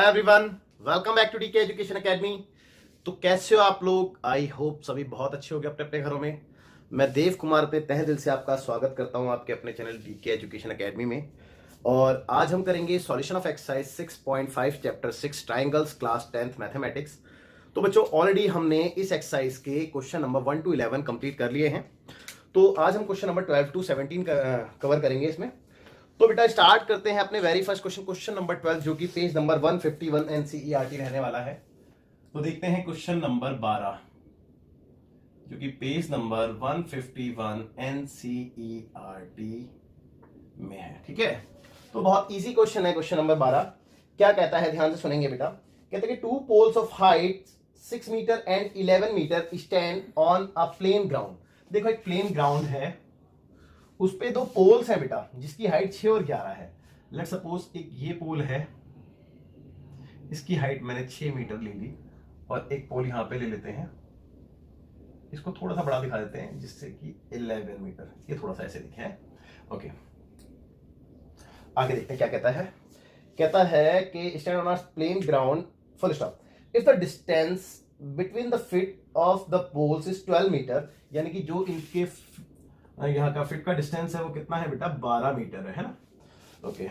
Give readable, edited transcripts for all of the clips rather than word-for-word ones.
Hi everyone, welcome back to DK education academy. तो कैसे हो आप लोग? आई होप सभी बहुत अच्छे हो गए अपने अपने घरों में। मैं देव कुमार पे तहे दिल से आपका स्वागत करता हूं आपके अपने चैनल डीके एजुकेशन एकेडमी में। और आज हम करेंगे solution of exercise 6.5 chapter 6 triangles class 10th mathematics. तो बच्चों ऑलरेडी हमने इस एक्सरसाइज के क्वेश्चन नंबर 1 to 11 कंप्लीट कर लिए हैं। तो आज हम क्वेश्चन नंबर 12 to 17 कवर करेंगे इसमें। तो बेटा स्टार्ट करते हैं अपने वेरी फर्स्ट क्वेश्चन नंबर 12, जो कि पेज नंबर 151 एनसीईआरटी रहने वाला है। तो देखते हैं क्वेश्चन नंबर 12, जो कि पेज नंबर 151 एनसीईआरटी में है। ठीक है, तो बहुत इजी क्वेश्चन है क्वेश्चन नंबर 12। क्या कहता है, ध्यान से सुनेंगे बेटा। कहते हैं कि two poles of height 6 metre and 11 metre stand on a plane ground. देखो एक प्लेन ग्राउंड है, उस पे दो पोल्स है बेटा, जिसकी हाइट 6 और 11 है। लेट्स सपोज एक ये पोल है, इसकी हाइट मैंने 6 मीटर ले ली, और एक पोल यहां पे ले लेते हैं, इसको थोड़ा सा बड़ा दिखा देते हैं जिससे कि 11 मीटर, ये थोड़ा सा ऐसे दिखे है। ओके, आगे देखते हैं क्या कहता है। कहता है कि stand on a plane ground full stop if the distance between the feet of the poles is 12 metre, यानी कि जो इनके यहाँ का फिट का डिस्टेंस है वो कितना है बेटा, 12 मीटर है ना। ओके,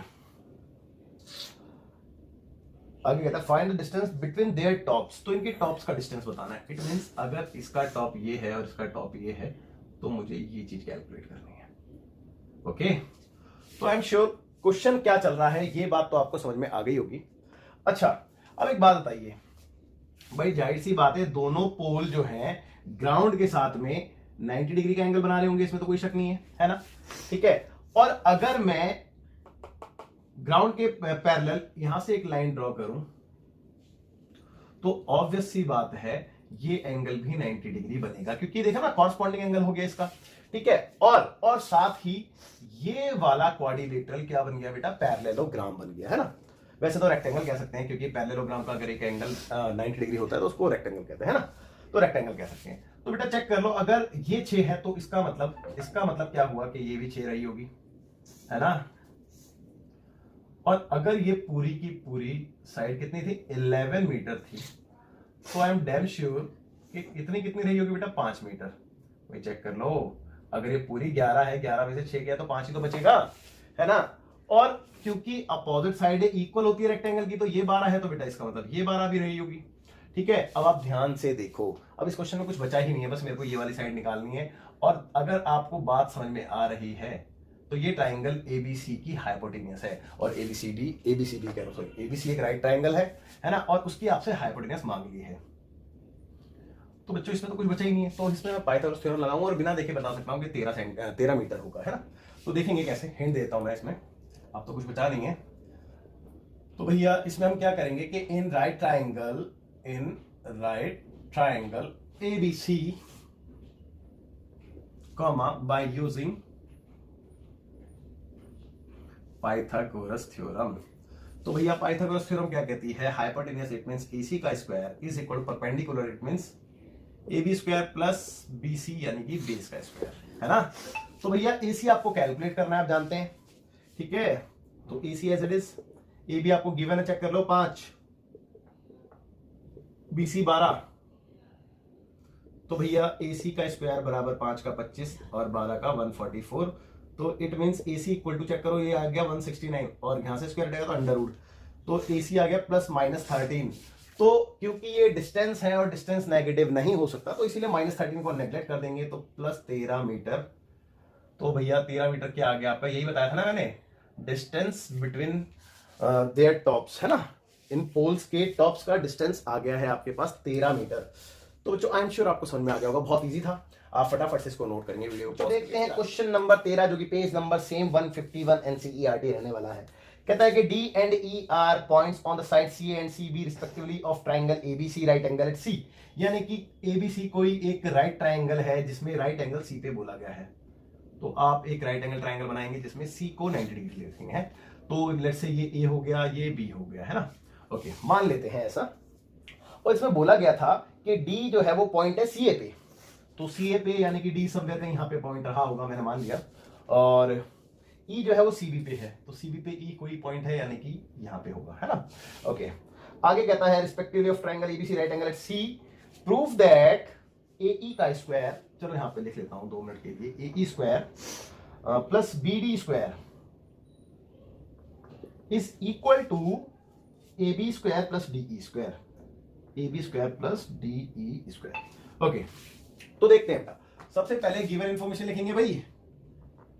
आगे कहता है find the distance between their tops. तो इनके टॉप्स का डिस्टेंस बताना है। इट मींस अगर इसका टॉप ये है और इसका टॉप ये है, तो मुझे ये चीज कैलकुलेट करनी है। ओके, तो आई एम श्योर क्वेश्चन क्या चल रहा है ये बात तो आपको समझ में आ गई होगी। अच्छा, अब एक बात बताइए भाई, जाहिर सी बात है दोनों पोल जो हैं ग्राउंड के साथ में 90 डिग्री का एंगल बना रहे होंगे, इसमें तो कोई शक नहीं है ना। ठीक है, और अगर मैं ग्राउंड के पैरेलल यहां से एक लाइन ड्रॉ करूं, तो ऑब्वियस सी बात है ये एंगल भी 90 डिग्री बनेगा, क्योंकि देखा ना कॉरस्पॉन्डिंग एंगल हो गया इसका। ठीक है, और साथ ही ये वाला क्वाड्रिलेटरल क्या बन गया बेटा, पैरेललोग्राम बन गया है ना। वैसे तो रेक्टेंगल कह सकते हैं, क्योंकि पैरेललोग्राम का अगर एक एंगल 90 डिग्री होता है तो उसको रेक्टेंगल कहते हैं ना, तो रेक्टेंगल कह सकते हैं। तो बेटा चेक कर लो, अगर ये 6 है तो इसका मतलब क्या हुआ कि ये भी 6 रही होगी, है ना। और अगर ये पूरी की पूरी साइड कितनी थी, 11 मीटर थी, तो आई एम डैम श्योर कि इतनी कितनी रही होगी बेटा, 5 मीटर। वही चेक कर लो, अगर ये पूरी 11 है, 11 में से 6 गया तो 5 ही तो बचेगा, है ना। और क्योंकि अपोजिट साइड इक्वल होती है रेक्टेंगल की, तो ये 12 है, तो बेटा इसका मतलब ये 12 भी रही होगी। ठीक है, अब आप ध्यान से देखो, अब इस क्वेश्चन में कुछ बचा ही नहीं है, बस मेरे को ये वाली साइड निकालनी है। और अगर आपको बात समझ में आ रही है तो ये ट्राइंगल एबीसी की हाइपोटेन्यूस है, और एबीसीडी कह रहा हूं, सॉरी एबीसी एक राइट ट्राइंगल है ना, और उसकी आपसे हाइपोटेन्यूस मांग ली है। तो बच्चों इसमें तो कुछ बचा ही नहीं है, तो इसमें मैं पाइथागोरस थ्योरम लगाऊंगा और बिना देखे बता सकता हूं कि 13 मीटर होगा, है ना। तो देखेंगे कैसे, हिंट देता हूं मैं इसमें, अब तो कुछ बचा नहीं है। तो भैया इसमें हम क्या करेंगे कि in right triangle ABC, by using Pythagoras theorem. तो भैया पाइथागोरस थ्योरम क्या कहती है, हाइपोटेन्यूस इट मींस AC का square is equal to perpendicular it means AB square plus BC यानी कि बेस का स्क्वायर, है ना। तो भैया AC आपको कैलकुलेट करना है, आप जानते हैं। ठीक है, तो AC as it is, AB आपको गिवन है, चेक कर लो 5, BC 12। तो भैया AC का स्क्वायर बराबर 5 का 25 और 12 का 144। तो it means AC equal to, check करो ये आ गया 169, और यहां से स्क्वायर हटेगा तो अंडर रूट, तो AC आ गया प्लस माइनस 13। तो क्योंकि ये डिस्टेंस है और डिस्टेंस नेगेटिव नहीं हो सकता, तो इसीलिए माइनस 13 को नेग्लेक्ट कर देंगे, तो प्लस 13 मीटर। तो भैया 13 मीटर क्या आ गया आपका, यही बताया था ना मैंने, डिस्टेंस बिटवीन देयर टॉप्स, है ना, इन पोल्स के टॉप्स का डिस्टेंस आ गया है आपके पास 13 मीटर। तो बच्चों आई एम श्योर आपको समझ में आ गया होगा, बहुत इजी था, आप फटाफट से इसको नोट करेंगे वीडियो। तो देखते हैं क्वेश्चन नंबर 13, जो कि पेज नंबर सेम 151 एनसीईआरटी रहने वाला है। कहता है कि D and E are points on the side CA and CB respectively of triangle ABC right angle at C, यानी कि ABC कोई एक राइट ट्राइंगल है जिसमें राइट एंगल C पे बोला गया है। तो आप एक राइट एंगल ट्राइंगल बनाएंगे जिसमें C को 90 डिग्री लेते हैं। तो लेट्स से ये A हो गया, ये B हो गया, है ना। ओके, मान लेते हैं ऐसा। और इसमें बोला गया था कि D जो है वो पॉइंट है CA पे, तो CA पे यानी कि D सब जगह यहाँ पे पॉइंट रहा होगा, मैंने मान लिया। और E जो है वो CB पे है, तो CB पे E कोई पॉइंट है यानी कि यहाँ पे होगा, है ना। ओके, आगे कहता है respectively of triangle ABC right angle at C prove that A का स्क्वायर, चलो यहां पे लिख लेता हूं 2 मिनट के लिए, A square plus B D square is equal to A B square plus D E square, A B square plus D E square. Okay, तो देखते हैं। सबसे पहले गिवन इंफॉर्मेशन लिखेंगे भाई।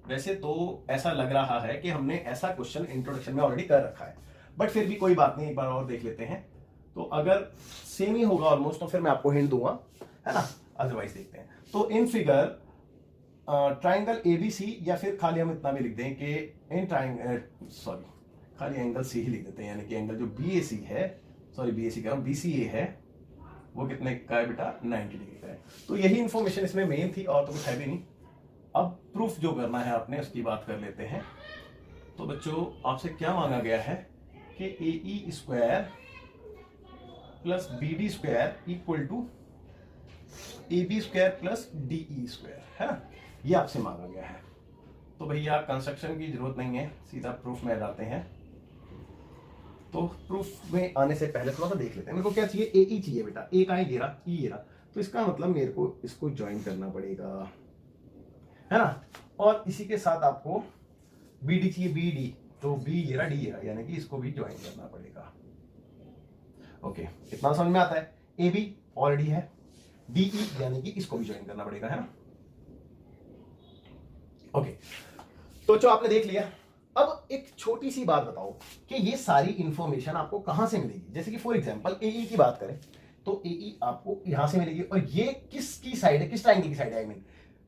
वैसे तो ऐसा लग रहा है कि हमने ऐसा क्वेश्चन इंट्रोडक्शन में ऑलरेडी कर रखा है, बट फिर भी कोई बात नहीं, एक बार और देख लेते हैं। तो अगर सेम ही होगा ऑलमोस्ट तो फिर मैं आपको हिंट दूंगा, है ना, अदरवाइज देखते हैं। तो इन फिगर ट्राइंगल एबीसी, या फिर खाली हम इतना भी लिख दें कि इन ट्राइंगल, सॉरी खाली एंगल सी ही लिख देते हैं, यानी कि एंगल जो बीएसी है, सॉरी बीएसी कह रहा हूं, बीसीए है, वो कितने का है बेटा, 90 डिग्री का है। तो यही इंफॉर्मेशन इसमें मेन थी, और तो कुछ है भी नहीं। अब प्रूफ जो करना है आपने उसकी बात कर लेते हैं। तो बच्चों आपसे क्या मांगा गया है कि A E square plus B D square equal to A B square plus D E square, है ना, ये आपसे मांगा गया है। तो भैया कंस्ट्रक्शन की जरूरत नहीं है, सीधा प्रूफ में जाते हैं। तो प्रूफ में आने से पहले थोड़ा सा देख लेते हैं। मेरे को क्या चाहिए, ए ई चाहिए बेटा, ए का है ये रहा, ई ये रहा, तो इसका मतलब मेरे को इसको ज्वाइन करना पड़ेगा, है ना, और इसी के साथ आपको बी डी चाहिए, बी डी, तो बी ये रहा, डी ये रहा, यानी कि इसको भी ज्वाइन करना पड़ेगा। ओके, इतना समझ में आता है। ए बी ऑलरेडी है, डी ई यानी कि इसको भी ज्वाइन करना पड़ेगा, है ना। ओके, तो जो आपने देख लिया। अब एक छोटी सी बात बताओ कि ये सारी इंफॉर्मेशन आपको कहां से मिलेगी। जैसे कि फॉर एग्जांपल ए ई की बात करें तो ए ई आपको यहां से मिलेगी, और ये किसकी साइड है, किस ट्राइंगल की साइड है, आई मीन।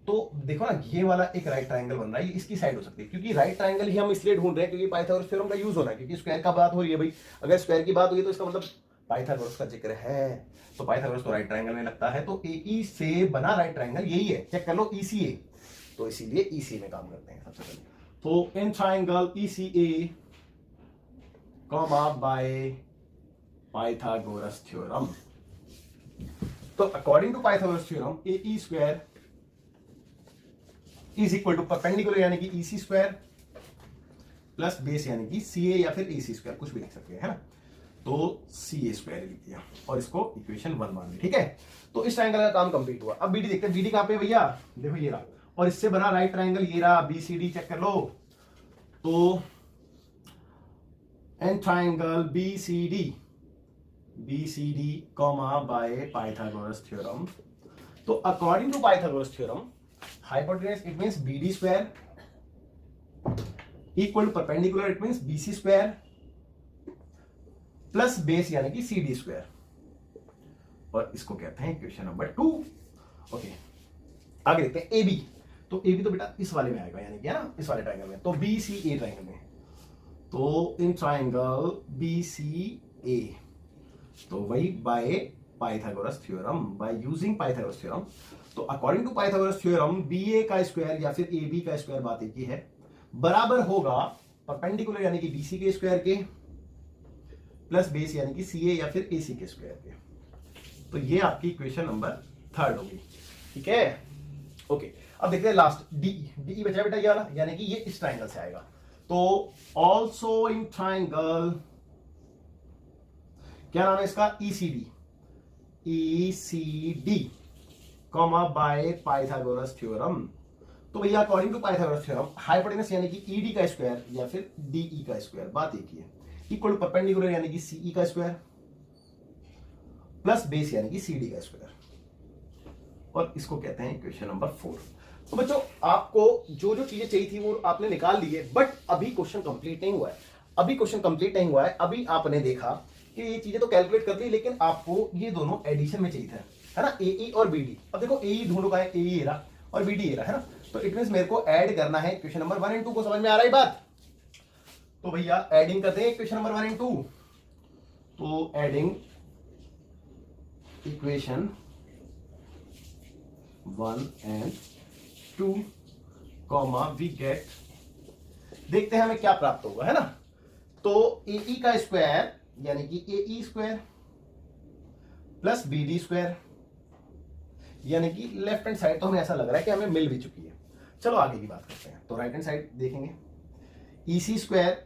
तो देखो ना, ये वाला एक राइट ट्राइंगल बन रहा है, ये इसकी साइड हो सकती है, क्योंकि राइट ट्राइंगल ही हम इसलिए ढूंढ रहे हैं क्योंकि पाइथागोरस थ्योरम का यूज हो रहा है, क्योंकि स्क्वायर का बात हो रही है भाई। अगर स्क्वायर की बात हुई तो इसका मतलब पाइथागोरस का जिक्र है, तो पाइथागोरस तो राइट ट्राइंगल में लगता है। तो ए ई से बना राइट ट्राइंगल यही है, चेक कर लो, ईसीए, तो इसीलिए ईसी में काम करते हैं सबसे पहले। तो in triangle ECA comma by Pythagoras theorem, तो according to Pythagoras theorem A E square is equal to perpendicular यानी कि ईसी स्क्वायर प्लस बेस यानी कि सी ए, या फिर ए सी स्क्वायर, कुछ भी लिख सकते हैं, है ना। तो सी ए स्क्वायर लिख दिया और इसको इक्वेशन 1 मान ली, ठीक है। तो इस ट्राइंगल का काम कंप्लीट हुआ। अब बीडी देखते हैं, बीडी कहां पे भैया, देखो ये रहा, और इससे बना राइट ट्राइंगल ये रहा, बीसीडी, चेक कर लो। तो in triangle BCD comma by Pythagoras theorem, तो according to Pythagoras theorem hypotenuse it means BD square equal to perpendicular it means BC square plus base यानी कि CD square, और इसको कहते हैं इक्वेशन नंबर 2। ओके, आगे देखते हैं AB। तो AB तो बेटा इस वाले में आएगा, यानी कि ना इस वाले ट्राइंगल में, तो BCA ट्राइंगल में। तो इन ट्राइंगल BCA, तो वही by Pythagoras theorem, by using Pythagoras theorem. तो according to Pythagoras theorem BA का स्क्वायर या फिर एबी का स्क्वायर, बात एक ही है, बराबर होगा परपेंडिकुलर यानी कि बीसी के स्क्वायर के प्लस बेस यानी कि सीए या फिर एसी के स्क्वायर के। तो ये आपकी इक्वेशन नंबर 3 होगी, ठीक है। ओके, अब देखते हैं लास्ट डीई बचा बेटा ये वाला, यानी कि ये इस ट्राइंगल से आएगा। तो ऑल्सो इन ट्राइंगल, क्या नाम है इसका, ECD comma by Pythagoras theorem. तो भैया according to Pythagoras theorem hypotenuse यानी कि ईडी का स्क्वायर या फिर डीई का स्क्वायर, बात एक ही है, इक्वल टू परपेंडिकुलर यानी कि सीई का स्क्वायर प्लस बेस यानी कि सीडी का स्क्वायर, और इसको कहते हैं इक्वेशन नंबर 4। तो बच्चों आपको जो जो चीजें चाहिए थी वो आपने निकाल ली है, बट अभी क्वेश्चन कंप्लीट नहीं हुआ है। अभी आपने देखा कि ये चीजें तो कैलकुलेट कर ली, लेकिन आपको ये दोनों एडिशन में चाहिए था, है ना, एई और बीडी। अब देखो एई ढूंढो का है, एई ये रहा और बीडी ये रहा, है ना। तो इट मींस मेरे को ऐड करना है इक्वेशन नंबर 1 एंड 2 को, समझ में आ रहा है बात। तो भैया एडिंग करते हैं इक्वेशन नंबर 1 एंड 2। तो adding equation 1 and 2 comma we get, देखते हैं हमें क्या प्राप्त होगा, है ना। तो एई का स्क्वायर यानी कि एई स्क्वायर प्लस बीडी स्क्वायर, यानी कि लेफ्ट हैंड साइड तो हमें ऐसा लग रहा है कि हमें मिल भी चुकी है। चलो आगे की बात करते हैं। तो राइट हैंड साइड देखेंगे, EC square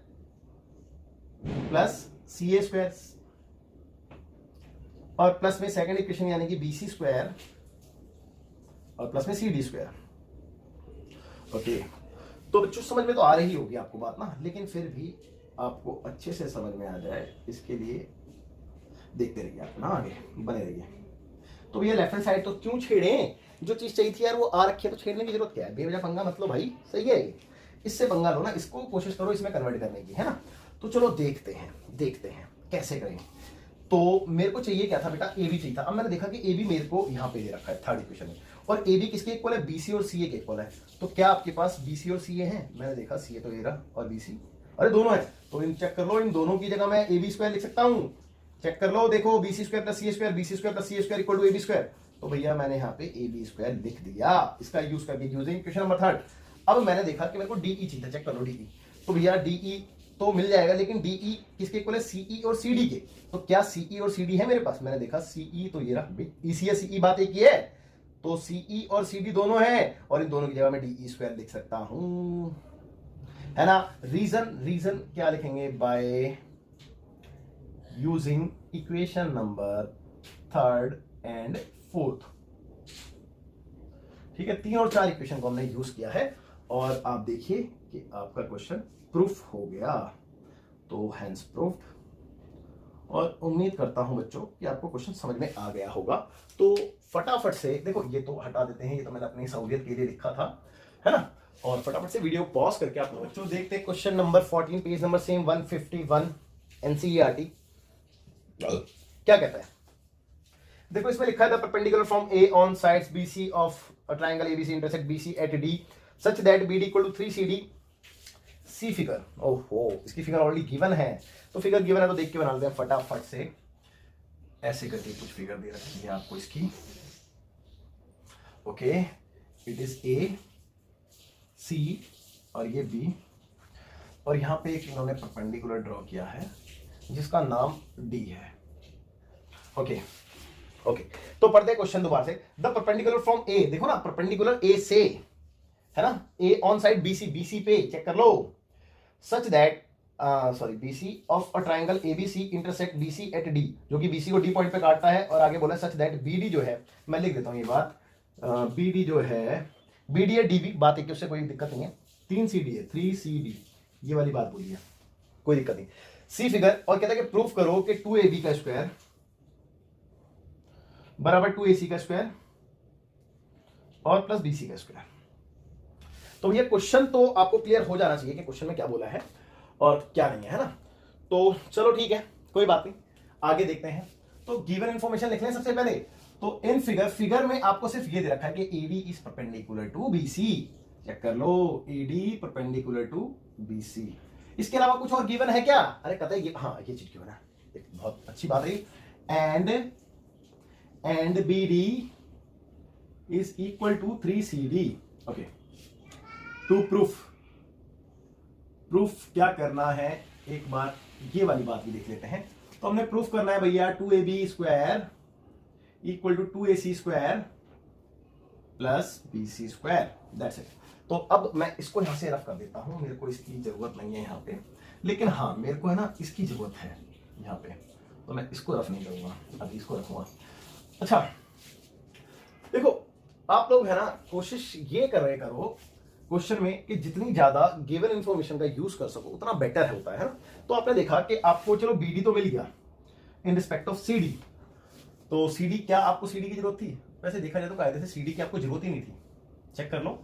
plus CA square, और प्लस में सेकंड इक्वेशन यानी कि BC स्क्वायर और प्लस में CD स्क्वायर। ओके, तो बच्चों समझ में तो आ रही होगी आपको बात ना, लेकिन फिर भी आपको अच्छे से समझ में आ जाए इसके लिए देखते रहिए आप ना, आगे बने रहिए। तो भैया लेफ्ट हैंड साइड तो क्यों छेड़े, जो चीज चाहिए थी यार वो आ रखी है, तो छेड़ने की जरूरत क्या है, बेवजह पंगा मतलब भाई, सही है ये, इससे पंगा लो ना, इसको कोशिश करो इसमें कन्वर्ट करने की, है ना। तो चलो देखते हैं कैसे करें। तो मेरे को चाहिए क्या था बेटा, ए बी चाहिए था। अब मैंने देखा कि ए बी मेरे को यहाँ पे दे रखा है थर्ड इक्वेशन में, और ए बी किसके इक्वल है, BC और CA के इक्वल है। तो क्या आपके पास BC और CA है, मैंने देखा CA तो ये रहा और BC, अरे दोनों है, तो इन चेक कर लो, इन दोनों की जगह मैं AB स्क्वायर लिख सकता हूँ। चेक कर लो, देखो BC square plus CA square, BC square plus CA square equal to AB square. तो भैया मैंने यहाँ पे AB स्क्वायर लिख दिया, इसका यूज करके यूजिंग इक्वेशन नंबर थर्ड। अब मैंने देखा कि मेरे को DE चाहिए, चेक कर लो DE, तो भैया DE तो मिल जाएगा, लेकिन DE किसके इक्वल है, CE और CD के। तो क्या CE और CD है मेरे पास, मैंने देखा CE तो ये रहा, EC या CE बात एक ही है, तो CE और CD दोनों हैं, और इन दोनों की जगह मैं DE स्क्वायर लिख सकता हूं, है ना। रीजन क्या लिखेंगे, by using equation number third and fourth. ठीक है, 3 और 4 इक्वेशन को हमने यूज किया है, और आप देखिए कि आपका क्वेश्चन प्रूफ हो गया, तो हैंस प्रूफ्ड। और उम्मीद करता हूं बच्चों कि आपको क्वेश्चन समझ में आ गया होगा। तो फटाफट से देखो, ये तो हटा देते हैं, ये तो मैंने अपनी सहूलियत के लिए लिखा था, है ना। और फटाफट से वीडियो पॉज करके आप बच्चों देखते हैं question number 14, page number same 151 NCERT क्या कहता है। देखो इसमें लिखा है, the perpendicular from A on sides BC of a triangle ABC intersect BC at D such that BD equal to 3CD। See figure, ओहो इसकी फिगर ऑलरेडी गिवन है, तो फिगर गिवन है तो देख के बना लेते हैं फटाफट से। ऐसे करके कुछ फिगर दे रखी है आपको इसकी, okay, it is A C और ये B, और यहां पे एक इन्होंने परपेंडिकुलर ड्रॉ किया है जिसका नाम D है। ओके ओके, तो पढ़ते हैं क्वेश्चन दोबारा से। द परपेंडिकुलर फ्रॉम A, देखो ना परपेंडिकुलर A से, है ना, A ऑन साइड BC पे चेक कर लो, such that BC of a triangle ABC intersect BC at D, जो कि BC को D पॉइंट पे काटता है, और आगे बोला सच दैट BD जो है, मैं लिख देता हूं ये बात, BD जो है, BD है DB, बात है कि उससे कोई दिक्कत नहीं है, 3CD है 3CD, ये वाली बात बोली है, कोई दिक्कत नहीं। सी फिगर, और कहता है कि प्रूफ करो कि 2AB का स्क्वायर बराबर 2AC का स्क्वायर और प्लस BC का स्क्वायर। तो ये क्वेश्चन तो आपको क्लियर हो जाना चाहिए कि क्वेश्चन में क्या बोला है और क्या नहीं है ना। तो चलो ठीक है, कोई बात नहीं, आगे देखते हैं। तो गिवन इंफॉर्मेशन लिख लें सबसे पहले। तो इन फिगर में आपको सिर्फ ये दे रखा है कि AD is perpendicular to BC, check कर लो, AD परपेंडिकुलर टू BC। इसके अलावा कुछ और गिवन है क्या, अरे कहता है ये, हाँ ये चीज गिवन है, एक बहुत अच्छी बात रही, and BD is equal to 3CD। Okay, to proof क्या करना है, एक बार ये वाली बात भी देख लेते हैं। तो हमने प्रूफ करना है भैया 2AB square equal to 2AC square plus BC square, that's it. तो अब मैं इसको यहां से रफ कर देता हूं, मेरे को इसकी जरूरत नहीं है यहां पे, लेकिन हाँ मेरे को है ना इसकी जरूरत है यहां पे, तो मैं इसको रफ नहीं करूंगा, अभी इसको रखूंगा। अच्छा देखो, आप लोग है ना कोशिश ये कर रहे करो क्वेश्चन में कि जितनी ज्यादा गिवन इंफॉर्मेशन का यूज कर सको उतना बेटर होता है ना। तो आपने देखा कि आपको चलो BD तो मिल गया इन रिस्पेक्ट ऑफ CD, तो CD, क्या आपको CD की जरूरत थी, वैसे देखा जाए तो कायदे से CD की आपको जरूरत ही नहीं थी, चेक कर लो,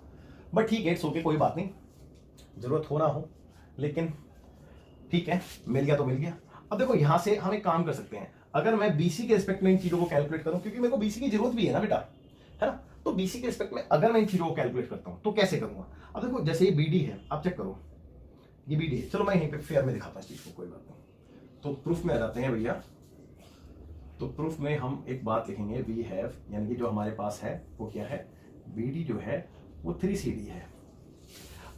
बट ठीक है इट्स ओके, कोई बात नहीं, जरूरत हो ना हो, लेकिन ठीक है मिल गया तो मिल गया। अब देखो यहां से हम एक काम कर सकते हैं, अगर मैं BC के रिस्पेक्ट में इन चीजों को कैलकुलेट करूं, क्योंकि मेरे को BC की जरूरत भी है ना बेटा, है ना, तो BC के रिस्पेक्ट में अगर मैं इन चीजों को कैलकुलेट करता हूं तो कैसे करूंगा। अब देखो जैसे ये BD है, आप चेक करो ये BD है, चलो मैं यहीं पे फेयर में दिखाता हूं इस चीज को, कोई बात नहीं। तो प्रूफ में आ जाते हैं भैया, तो प्रूफ में हम एक बात लिखेंगे, वी हैव, यानी कि जो हमारे पास है वो क्या है, BD जो है वो 3CD है।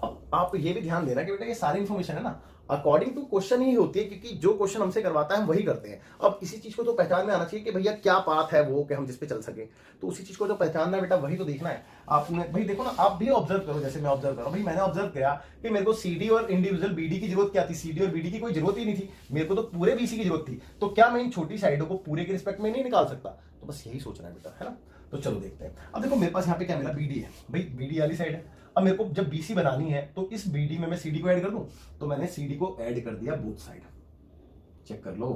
अब आप ये भी ध्यान देना कि बेटा ये सारी इन्फॉर्मेशन है ना अकॉर्डिंग टू क्वेश्चन ही होती है, क्योंकि जो क्वेश्चन हमसे करवाता है हम वही करते हैं। अब इसी चीज को तो पहचान में आना चाहिए कि भैया क्या पाथ है वो कि हम जिस पे चल सके, तो उसी चीज को जो पहचानना है बेटा वही तो देखना है आपने। भाई देखो ना, आप भी ऑब्जर्व करो, जैसे मैं ऑब्जर्व कर रहा हूं, भाई मैंने ऑब्जर्व किया कि मेरे को सीडी और इंडिविजुअल बीडी की जरूरत क्या थी, सीडी और बीडी की कोई जरूरत ही नहीं थी, मेरे को तो पूरे बीसी की जरूरत थी। तो क्या मैं इन छोटी साइडों को पूरे के रिस्पेक्ट में नहीं निकाल सकता? तो बस यही सोचना है बेटा, है ना। तो चलो देखते हैं। अब देखो मेरे पास यहाँ पे क्या मिला, बीडी है, भाई बीडी वाली साइड है। अब मेरे को जब बीसी बनानी है तो इस बीडी में मैं सीडी को ऐड कर दूं, तो मैंने सीडी को ऐड कर दिया बोथ साइड, चेक कर लो।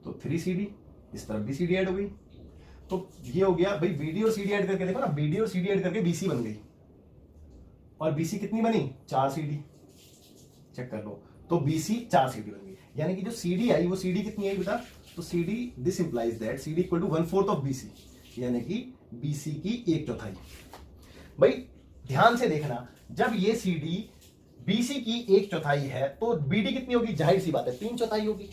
तो 3 सीडी, इस तरफ भी सीडी ऐड हो गई, तो ये हो गया भाई बीडी और सीडी ऐड करके देखो ना, बीडी और सीडी ऐड करके बीसी बन गई। और बीसी कितनी बनी, 4 सीडी, चेक कर लो। तो बीसी 4 सीडी बन गई, यानी कि जो सीडी आई वो सीडी कितनी आई बेटा, तो CD this implies that CD equal to 1/4 of BC, यानी कि बीसी की 1/4। भाई ध्यान से देखना, जब ये सीडी बीसी की 1/4 है तो बीडी कितनी होगी, जाहिर सी बात है 3/4 होगी।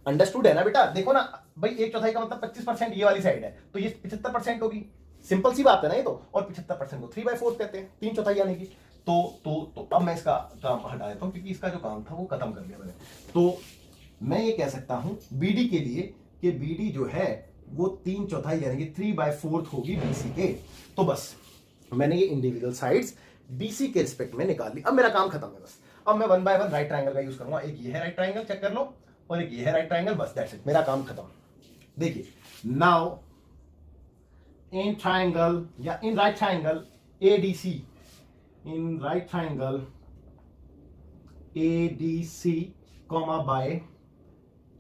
अंडरस्टूड है ना बेटा। देखो ना भाई 1/4 का मतलब 25% ये वाली साइड है, तो ये 75% होगी। सिंपल सी बात है ना ये तो। और 75% को 3/4 कहते हैं, 3/4 यानी कि तो अब मैं इसका काम हटा देता हूं, क्योंकि इसका जो काम था वो खत्म कर दिया मैंने। तो मैं ये कह सकता हूं बीडी के लिए कि बीडी जो है वो 3/4 यानी कि 3/4 होगी बीसी के। तो बस मैंने ये इंडिविजुअल साइड्स बीसी के रिस्पेक्ट में निकाल ली। अब मेरा काम खत्म है बस। अब मैं 1 बाय 1 राइट ट्रायंगल का यूज करूंगा। एक ये है राइट ट्रायंगल, चेक कर लो, और एक ये है राइट ट्रायंगल, बस दैट्स इट, मेरा काम खत्म। देखिए नाउ इन ट्रायंगल या in right triangle ADC, in right triangle ADC comma by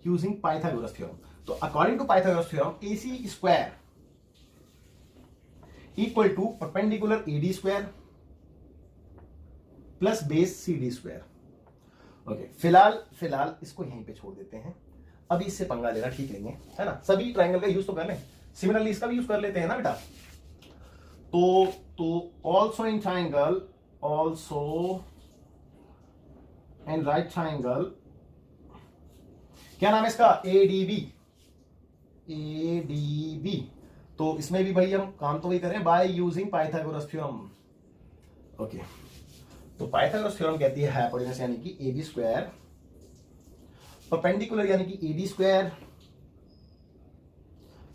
using Pythagoras theorem. तो according to Pythagoras theorem AC square equal to perpendicular AD square plus base CD square. Okay, फिलहाल इसको यहीं पे छोड़ देते हैं, अभी इससे पंगा लेना ठीक नहीं है, है ना। सभी ट्रायंगल का यूज तो कर लें, सिमिलरली इसका भी यूज कर लेते हैं ना बेटा। तो also in triangle, also in right triangle, क्या नाम है इसका, ADB। तो इसमें भी भाई हम काम तो वही करें, bye using Pythagoras theorem. Okay, तो पाइथागोरस थ्योरम कहती है हाइपोटेनस यानी कि AB स्क्वायर, परपेंडिकुलर यानी कि AD स्क्वायर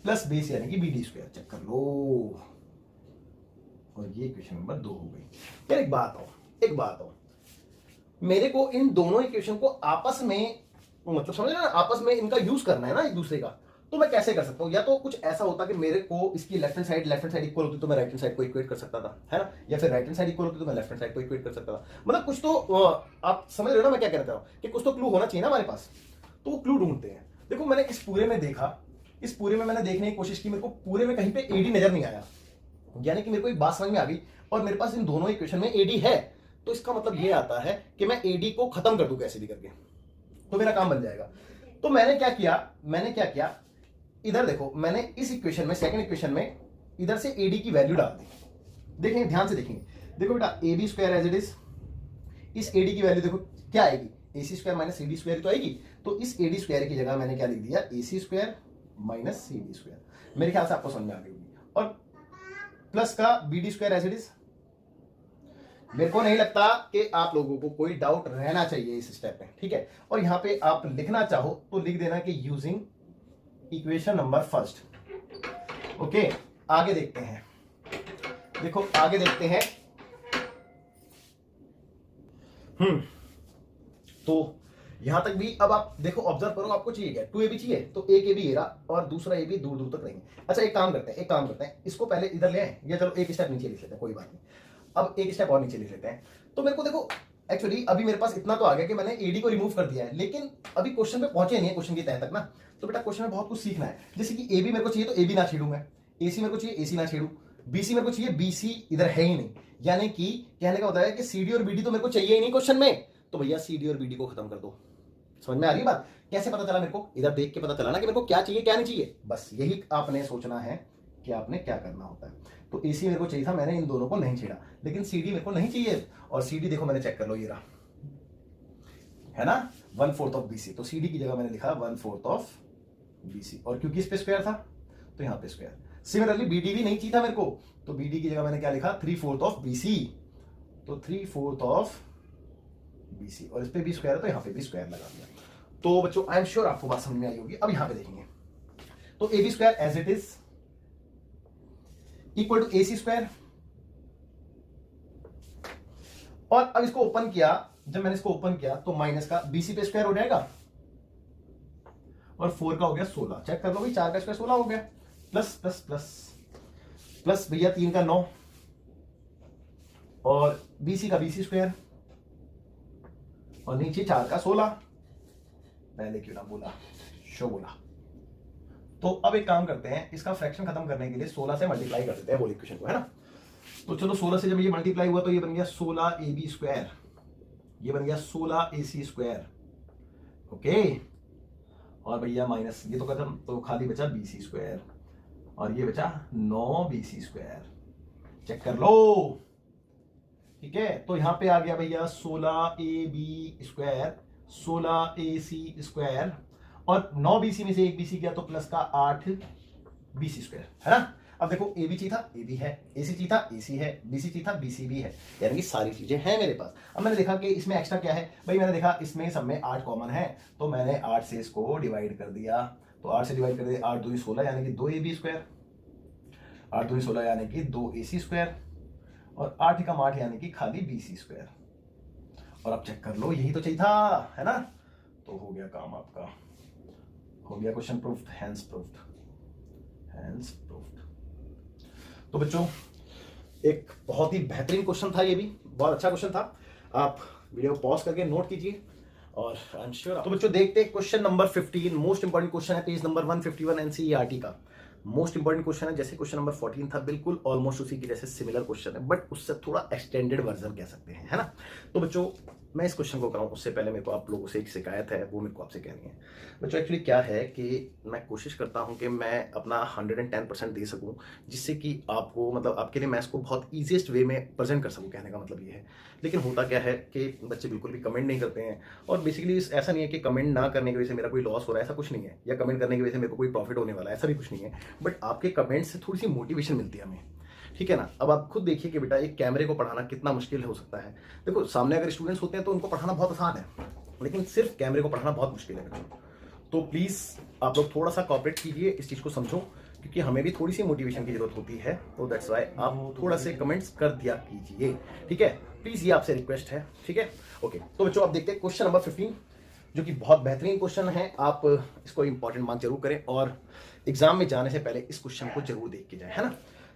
प्लस बेस यानी कि BD स्क्वायर। चेक कर लो, और ये क्वेश्चन नंबर 2 हो गई। यार एक बात हो, मेरे को इन दोनों इक्वेशन को आपस में, मतलब समझ रहे ना, आपस में इनका यूज करना है ना एक दूसरे का। तो मैं कैसे कर सकता हूं, या तो कुछ ऐसा होता कि मेरे को इसकी लेफ्ट हैंड साइड इक्वल होती तो मैं राइट हैंड साइड को इक्वेट कर सकता था, है ना, या फिर राइट हैंड साइड इक्वल होती तो मैं लेफ्ट हैंड साइड को इक्वेट कर सकता था। मतलब कुछ तो आप समझ रहे हो ना मैं क्या कहता हूं, कि कुछ तो क्लू होना चाहिए ना हमारे पास। तो वो क्लू ढूंढते हैं। देखो मैंने इस पूरे में देखा, इस पूरे में मैंने देखने की कोशिश की, मेरे को पूरे में कहीं पे AD नजर नहीं आया, यानी कि मेरे को एक बात समझ में आ गई, और मेरे पास इन दोनों इक्वेशन में AD है। तो इसका मतलब ये आता है कि मैं AD को खत्म कर दूं कैसे भी करके, तो मेरा काम बन जाएगा। तो मैंने क्या किया, इधर देखो, मैंने इस इक्वेशन में, सेकंड इक्वेशन में इधर से AD की वैल्यू डाल दी। देखेंगे, ध्यान से देखेंगे, देखो बेटा AB square as it is, इस AD की वैल्यू देखो क्या आएगी, AC square minus CD square तो आएगी। तो इस AD स्क्वायर की जगह मैंने क्या लिख दिया, AC square minus CD square. मेरे ख्याल से आपको समझ में आ गई होगी। और प्लस का BD square as it is. मेरे को नहीं लगता कि आप लोगों को कोई डाउट रहना चाहिए इस स्टेप में, ठीक है। और यहां पे आप लिखना चाहो तो लिख देना कि using equation number first. Okay, आगे देखते हैं, देखो आगे देखते हैं। तो यहां तक भी अब आप देखो, ऑब्जर्व करो, आपको चाहिए क्या, 2AB चाहिए, तो एक AB ये रहा और दूसरा AB दूर दूर तक रहेंगे। अच्छा एक काम करते हैं, इसको पहले इधर ले आए, या चलो एक स्टेप नीचे लिख लेते हैं, कोई बात नहीं। अब एक स्टेप और नीचे लिख लेते हैं। तो मेरे को देखो, एक्चुअली अभी मेरे पास इतना तो आ गया कि मैंने AD को रिमूव कर दिया है, लेकिन अभी क्वेश्चन पे पहुंचे नहीं है, क्वेश्चन की तह तक ना। तो बेटा क्वेश्चन में बहुत कुछ सीखना है, जैसे कि AB मेरे को चाहिए तो AB ना छेड़ू मैं, AC मेरे को चाहिए AC ना छेड़ू, BC मेरे को चाहिए BC इधर है ही नहीं, यानी कि कहने का होता है कि CD और BD तो मेरे को चाहिए ही नहीं क्वेश्चन में। तो भैया CD और BD को खत्म कर दो। समझ में आ रही है बात? कैसे पता चला मेरे को, इधर देख के पता चला ना कि मेरे को क्या चाहिए क्या नहीं चाहिए। बस यही आपने सोचना है कि आपने क्या करना होता है। तो AC मेरे को चाहिए था, मैंने इन दोनों को नहीं छेड़ा, लेकिन CD मेरे को नहीं चाहिए। और CD देखो मैंने चेक कर लो, ये रहा, है ना, 1/4 ऑफ BC। तो CD की जगह मैंने लिखा 1/4 ऑफ BC, और क्योंकि इस पे स्क्वायर था तो यहाँ पे स्क्वायर। सिमिलरली BD भी नहीं चाहिए था मेरे को, तो BD की जगह मैंने क्या लिखा, 3/4 ऑफ BC। तो 3/4 ऑफ BC, और इस पे भी स्क्वायर है तो यहाँ पे भी स्क्वायर लगा दिया। तो बच्चों आई एम श्योर आपको बात समझ में आई होगी। अब यहाँ पे देखेंगे तो AB square as it is equal to AC square, और अब इसको ओपन किया, जब मैंने इसको ओपन किया तो माइनस का BC पे स्क्वायर हो जाएगा, और 4 का हो गया 16। चेक कर लो भाई, 4 का स्क्वायर 16 हो गया, प्लस प्लस प्लस प्लस भैया 3 का 9, और BC का BC स्क्वायर, और नीचे 4 का 16। पहले क्यों ना बोला, शो बोला। तो अब एक काम करते हैं, इसका फ्रैक्शन खत्म करने के लिए 16 से मल्टीप्लाई कर देते हैं होल इक्वेशन को, है ना। तो चलो 16 से जब ये मल्टीप्लाई हुआ तो ये बन गया 16AB स्क्वायर, ये बन गया 16AC स्क्वायर, ओके। और भैया माइनस ये तो खत्म, तो खाली बचा BC स्क्वायर, और ये बचा 9BC स्क्वायर। चेक कर लो, ठीक है। तो यहां पे आ गया भैया 16AB स्क्वायर, 16AC स्क्वायर, और 9BC में से 1BC गया तो प्लस का 8BC स्क्वायर, है ना। अब देखो AB चाहिए था, AB है, AC चाहिए था, AC है, BC चाहिए था, BC भी है, यानी कि सारी चीजें हैं मेरे पास। अब मैंने देखा कि इसमें एक्स्ट्रा क्या है भाई, मैंने देखा इसमें सब में 8 कॉमन है, तो मैंने 8 से इसको डिवाइड कर दिया। तो 8 से डिवाइड कर दिया, 8 2 16 यानी कि 2AB स्क्वायर, 8 2 16 यानी कि 2AC स्क्वायर, और 8 कम 8 यानी कि खाली BC स्क्वायर। और अब चेक कर लो, यही तो चाहिए था, है ना। तो हो गया काम आपका, हो गया question proofed, hence proofed, hence proofed. तो बच्चों एक बहुत ही बेहतरीन क्वेश्चन था, ये भी बहुत अच्छा क्वेश्चन था। आप वीडियो पॉज करके नोट कीजिए, और आई एम श्योर। तो बच्चों देखते हैं question number 15, most important question है, पेज नंबर 151 NCERT का मोस्ट इंपॉर्टेंट क्वेश्चन है। जैसे क्वेश्चन नंबर 14 था, बिल्कुल ऑलमोस्ट उसी की जैसे सिमिलर क्वेश्चन है, बट उससे थोड़ा एक्सटेंडेड वर्जन कह सकते हैं, है ना। तो बच्चों मैं इस क्वेश्चन को कराऊं उससे पहले मेरे को आप लोगों से एक शिकायत है, वो मेरे को आपसे कहनी है। बच्चों एक्चुअली क्या है कि मैं कोशिश करता हूं कि मैं अपना 110% दे सकूं, जिससे कि आपको मतलब आपके लिए मैं इसको बहुत ईजीएस्ट वे में प्रेजेंट कर सकूं, कहने का मतलब ये है। लेकिन होता क्या है कि बच्चे बिल्कुल भी कमेंट नहीं करते हैं, और बेसिकली ऐसा नहीं है कि कमेंट ना करने की वजह से मेरा कोई लॉस हो रहा है, ऐसा कुछ नहीं है, या कमेंट करने की वजह से मेरे को कोई प्रॉफिट होने वाला है, ऐसा भी कुछ नहीं है। बट आपके कमेंट से थोड़ी सी मोटिवेशन मिलती है हमें, ठीक है ना। अब आप खुद देखिए कि बेटा एक कैमरे को पढ़ाना कितना मुश्किल हो सकता है। देखो सामने अगर स्टूडेंट्स होते हैं तो उनको पढ़ाना बहुत आसान है, लेकिन सिर्फ कैमरे को पढ़ाना बहुत मुश्किल है बच्चों। तो प्लीज आप लोग थोड़ा सा कॉपरेट कीजिए, इस चीज को समझो, क्योंकि हमें भी थोड़ी सी मोटिवेशन की जरूरत होती है। तो दैट्स व्हाई आप थोड़ा से कमेंट्स कर दिया कीजिए, ठीक है प्लीज, ये आपसे रिक्वेस्ट है, ठीक है। ओके तो बच्चों आप देखते हैं क्वेश्चन नंबर 15, जो कि बहुत बेहतरीन क्वेश्चन है। आप इसको इंपॉर्टेंट मार्क जरूर करें, और एग्जाम में जाने से पहले इस क्वेश्चन को जरूर देख के जाए, है ना।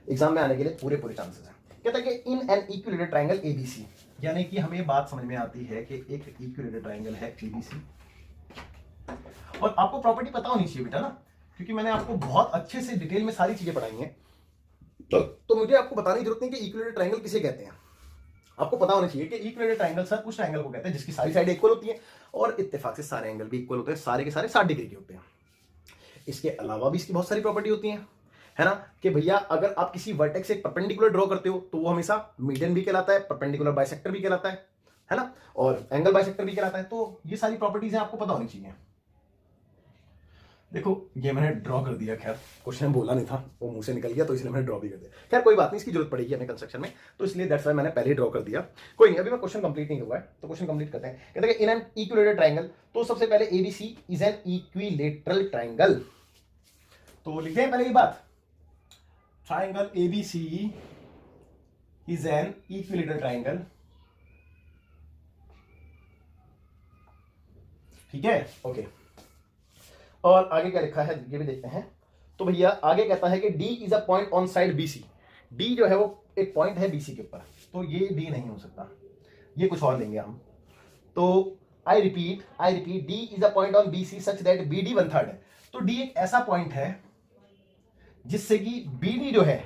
एग्जाम में आने के लिए पूरे चांसेस हैं। कहता है कि in an equilateral triangle ABC, यानी कि हमें बात समझ में आती है कि एक इक्विलेटरल ट्रायंगल है ABC, और आपको प्रॉपर्टी पता होनी चाहिए बेटा ना, क्योंकि मैंने आपको बहुत अच्छे से डिटेल में सारी चीजें पढ़ाई हैं। तो मुझे आपको बताने की जरूरत नहीं कि इक्विलेटरल ट्रायंगल किसे कहते हैं। आपको पता होना चाहिए कि इक्विलेटरल ट्रायंगल सर उस ट्रायंगल को कहते हैं जिसकी सारी साइड इक्वल होती है, और इत्तेफाक से सारे एंगल भी इक्वल होते हैं, सारे के सारे 60 डिग्री के होते हैं। इसके अलावा भी इसकी बहुत सारी प्रॉपर्टी होती हैं, है ना, कि भैया अगर आप किसी वर्टेक्स से एक परपेंडिकुलर ड्रॉ करते हो तो वो हमेशा मीडियन भी कहलाता है, परपेंडिकुलर बाइसेक्टर भी कहलाता है ना, और एंगल बाइसेक्टर भी कहलाता है। तो ये सारी प्रॉपर्टीज हैं, आपको पता होनी चाहिए। देखो ये मैंने ड्रॉ कर दिया, खैर क्वेश्चन बोला नहीं था, वो मुंह से निकल गया, तो इसलिए मैंने ड्रॉ भी कर दिया। खैर कोई बात नहीं, इसकी जरूरत पड़ेगी हमें कंस्ट्रक्शन में, तो इसलिए दैट्स व्हाई मैंने पहले ही ड्रॉ कर दिया। कोई नहीं, अभी मैं क्वेश्चन कंप्लीट नहीं हुआ है, तो क्वेश्चन कंप्लीट करते हैं। कहते हैं इन एन इक्विलेटरल ट्रायंगल, तो सबसे पहले ABC is an equilateral triangle. तो लिखते हैं पहले ये बात, triangle ABC is an equilateral triangle, ठीक है ओके। और आगे क्या लिखा है ये भी देखते हैं। तो भैया आगे कहता है कि D is a point on side BC, D जो है वो एक पॉइंट है BC के ऊपर, तो ये D नहीं हो सकता, ये कुछ और लेंगे हम। तो I repeat D is a point on BC such that BD 1/3 है। तो D एक ऐसा पॉइंट है जिससे कि BD जो है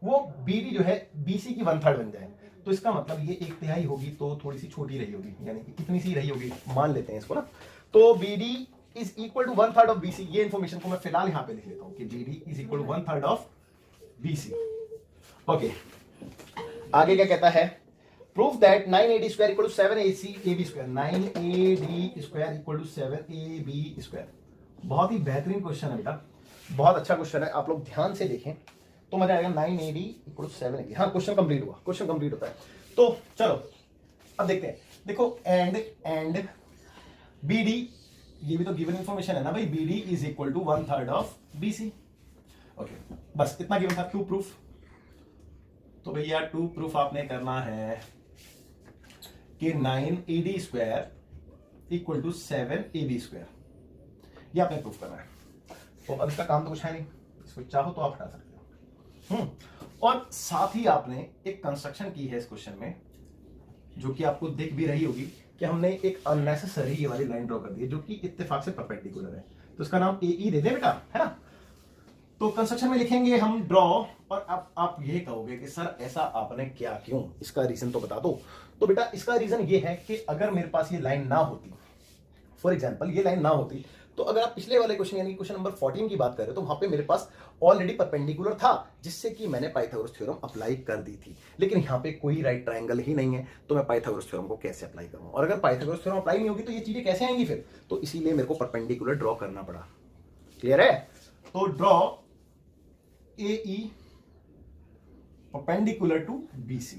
वो BD जो है BC की 1/3 बन जाए। तो इसका मतलब ये 1/3 होगी, तो थोड़ी सी छोटी रही होगी, यानी कि इतनी सी रही होगी, मान लेते हैं इसको ना। तो BD is equal to 1/3 of BC, ये इंफॉर्मेशन को मैं फिलहाल यहां पे लिख लेता हूं कि BD is equal to 1/3 of BC। Okay आगे क्या कहता है, proof that 9AD square equal to 7AB square, 9AD square equal to 7AB square. बहुत ही बेहतरीन क्वेश्चन है बेटा, बहुत अच्छा क्वेश्चन है, आप लोग ध्यान से देखें तो मजा आएगा। 9AD इक्वल टू 7AB, हाँ क्वेश्चन कंप्लीट हुआ, क्वेश्चन कंप्लीट होता है। तो चलो अब देखते हैं, देखो एंड BD, ये भी तो गिवन इंफॉर्मेशन है ना भाई, BD is equal to 1/3 of BC। Okay, बस इतना गिवन था। क्यों प्रूफ? तो भैया टू प्रूफ आपने करना है कि 9AD square equal to 7AB square, ये आपने प्रूफ करना है। तो अब इसका काम तो कुछ है नहीं, इसको चाहो तो आप हटा सकते हो। और साथ ही आपने एक कंस्ट्रक्शन की है इस क्वेश्चन में, जो कि आपको दिख भी रही होगी कि हमने एक अननेसेसरी ये वाली लाइन ड्रॉ कर दी है, जो कि इत्तेफाक से परपेंडिकुलर है। तो इसका नाम AE दे दे बेटा, है ना। तो कंस्ट्रक्शन में लिखेंगे हम ड्रॉ, और अब आप ये कहोगे कि सर ऐसा आपने क्या क्यों, इसका रीजन तो बता दो। तो बेटा इसका रीजन ये है कि अगर मेरे पास ये लाइन ना होती, फॉर एग्जांपल ये लाइन ना होती, तो अगर आप पिछले वाले क्वेश्चन यानी क्वेश्चन नंबर 14 की बात कर रहे हो, तो वहां पे मेरे पास ऑलरेडी परपेंडिकुलर था, जिससे कि मैंने पाइथागोरस थ्योरम अप्लाई कर दी थी। लेकिन यहाँ पे कोई राइट ट्रायंगल ही नहीं है, तो मैं पाइथागोरस थ्योरम को कैसे अप्लाई करूँ? और अगर पाइथागोरस थ्योरम अप्लाई नहीं होगी तो ये चीजें कैसे आएंगी फिर? तो इसीलिए मेरे को परपेंडिकुलर ड्रॉ करना पड़ा। क्लियर है? तो draw AE perpendicular to BC।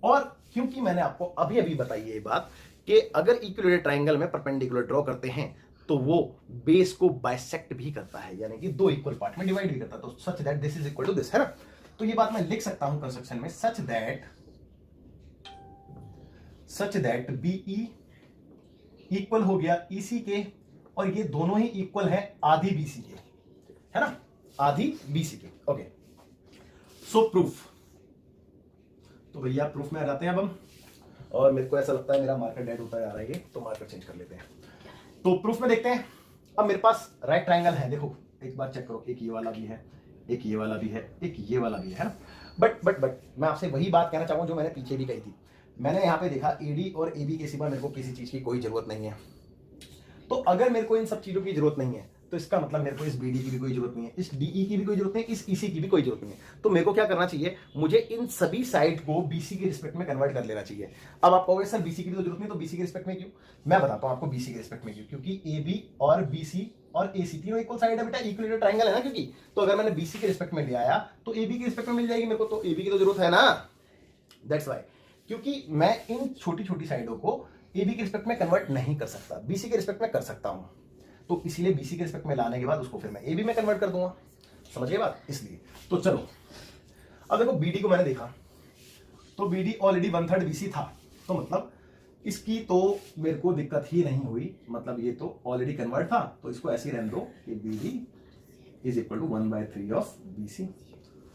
और क्योंकि मैंने आपको अभी अभी बताई ये बात कि अगर इक्विलेटरल ट्रायंगल में परपेंडिकुलर ड्रॉ करते हैं तो वो बेस को बाइसेक्ट भी करता है, यानी कि दो इक्वल पार्ट में डिवाइड भी करता है। तो such that this is equal to this, है ना। तो ये बात मैं लिख सकता हूं कंस्ट्रक्शन में, सच दैट BE इक्वल हो गया EC के, और ये दोनों ही इक्वल है आधी BC के, है ना, आधी BC के। ओके, सो प्रूफ। तो भैया प्रूफ में आ जाते हैं अब हम, और मेरे को ऐसा लगता है मेरा मार्कर डेड होता जा रहा है, तो मार्कर चेंज कर लेते हैं। तो प्रूफ में देखते हैं। अब मेरे पास राइट ट्रायंगल है, देखो एक बार चेक करो, एक ये वाला भी है, एक ये वाला भी है, एक ये वाला भी है ना। बट मैं आपसे वही बात कहना चाहूंगा जो मैंने पीछे भी कही थी। मैंने यहाँ पे देखा AD और AB के सिवा मेरे को किसी चीज की कोई जरूरत नहीं है। तो अगर मेरे को इन सब चीजों की जरूरत नहीं है, तो इसका मतलब मेरे को इस BD की भी कोई जरूरत नहीं है, इस DE की भी कोई जरूरत नहीं है, इस EC की भी कोई जरूरत नहीं है। तो मेरे को क्या करना चाहिए? मुझे इन सभी साइड को BC के रिस्पेक्ट में कन्वर्ट कर लेना चाहिए। अब आप कहोगे सर BC की तो जरूरत नहीं, तो BC के रिस्पेक्ट में क्यों? मैं बताता हूं आपको BC के रिस्पेक्ट में क्यों। क्योंकि AB और BC और AC तीनों इक्वल साइड है बेटा, इक्विलेटरल ट्रायंगल है ना। क्योंकि तो अगर मैंने BC के रिस्पेक्ट में ले आया तो AB के रिस्पेक्ट में मिल जाएगी मेरे को, तो AB की तो जरूरत है ना। दैट्स वाई, क्योंकि मैं इन छोटी छोटी साइडों को AB के रिस्पेक्ट में कन्वर्ट नहीं कर सकता, BC के रिस्पेक्ट में कर सकता हूं। तो इसीलिए BC के रिस्पेक्ट में लाने के बाद उसको फिर मैं AB में कन्वर्ट कर दूंगा। समझ गए बात? इसलिए तो चलो, अब देखो BD को मैंने देखा, तो BD ऑलरेडी 1/3 BC था, तो मतलब इसकी तो मेरे को दिक्कत ही नहीं हुई, मतलब ये तो ऑलरेडी कन्वर्ट था, तो इसको ऐसे ही रहने दो कि BD is equal to 1/3 of BC,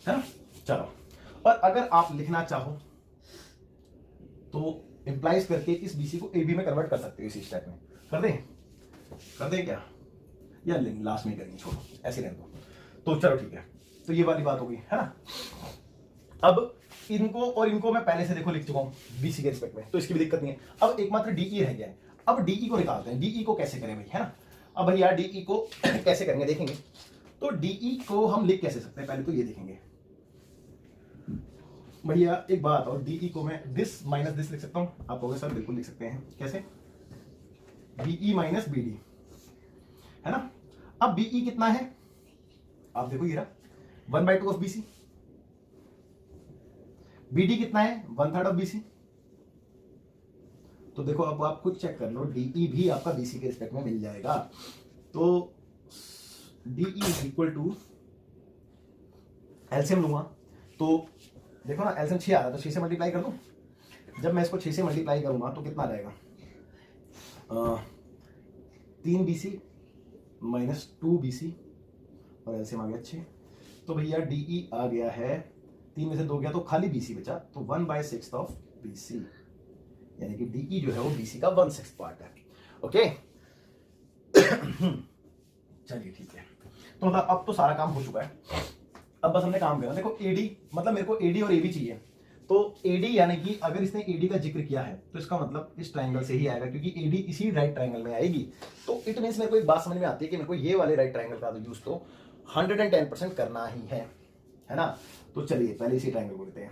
है ना। चलो, और अगर आप लिखना चाहो तो इंप्लाइज करके इस BC को AB में कन्वर्ट कर सकते हो, इसी स्टेप में कर दें क्या, या लास्ट में करेंगे, छोड़ो ऐसे रहने दो। तो चलो ठीक है, तो ये वाली बात हो गई, है ना। अब इनको और इनको मैं पहले से देखो लिख चुका हूं BC के रिस्पेक्ट में, तो इसकी भी दिक्कत नहीं है। अब एकमात्र DE रह गया है। अब DE को निकालते हैं, DE को कैसे करें भाई, है ना। अब भैया DE को कैसे करेंगे देखेंगे। तो DE को हम लिख कैसे सकते हैं, पहले तो ये देखेंगे भैया। एक बात और, DE को मैं दिस माइनस दिस लिख सकता हूं। आप कहोगे सर बिल्कुल लिख सकते हैं, कैसे? BE माइनस BD, है ना। अब BE कितना है, आप देखो ये रहा 1/2 ऑफ BC। BD कितना है, 1/3 ऑफ BC। तो देखो अब आप खुद चेक कर लो, DE भी आपका BC के रिस्पेक्ट में मिल जाएगा। तो DE is equal to, LCM लूंगा तो देखो ना, एलसीएम 6 आ रहा है, तो 6 से मल्टीप्लाई कर दूं। जब मैं इसको 6 से मल्टीप्लाई करूंगा तो कितना आ जाएगा, 3 BC माइनस 2 BC, और एलसीएम आ गया 6। तो भैया DE आ गया है, 3 में से 2 गया तो खाली BC बचा, तो 1/6 ऑफ BC, यानी कि DE जो है वो BC का 1/6 पार्ट है। ओके चलिए ठीक है, तो मतलब अब तो सारा काम हो चुका है। अब बस हमने काम करना। देखो AD, मतलब मेरे को AD और AB चाहिए, तो AD यानी कि अगर इसने AD का जिक्र किया है तो इसका मतलब इस ट्रायंगल से ही आएगा, क्योंकि AD इसी राइट ट्रायंगल में आएगी। तो इट मींस मेरे को एक बात समझ में आती है कि मेरे को ये वाले राइट ट्रायंगल का यूज तो 110% करना ही है ना। तो चलिए पहले इसी ट्रायंगल को लेते हैं।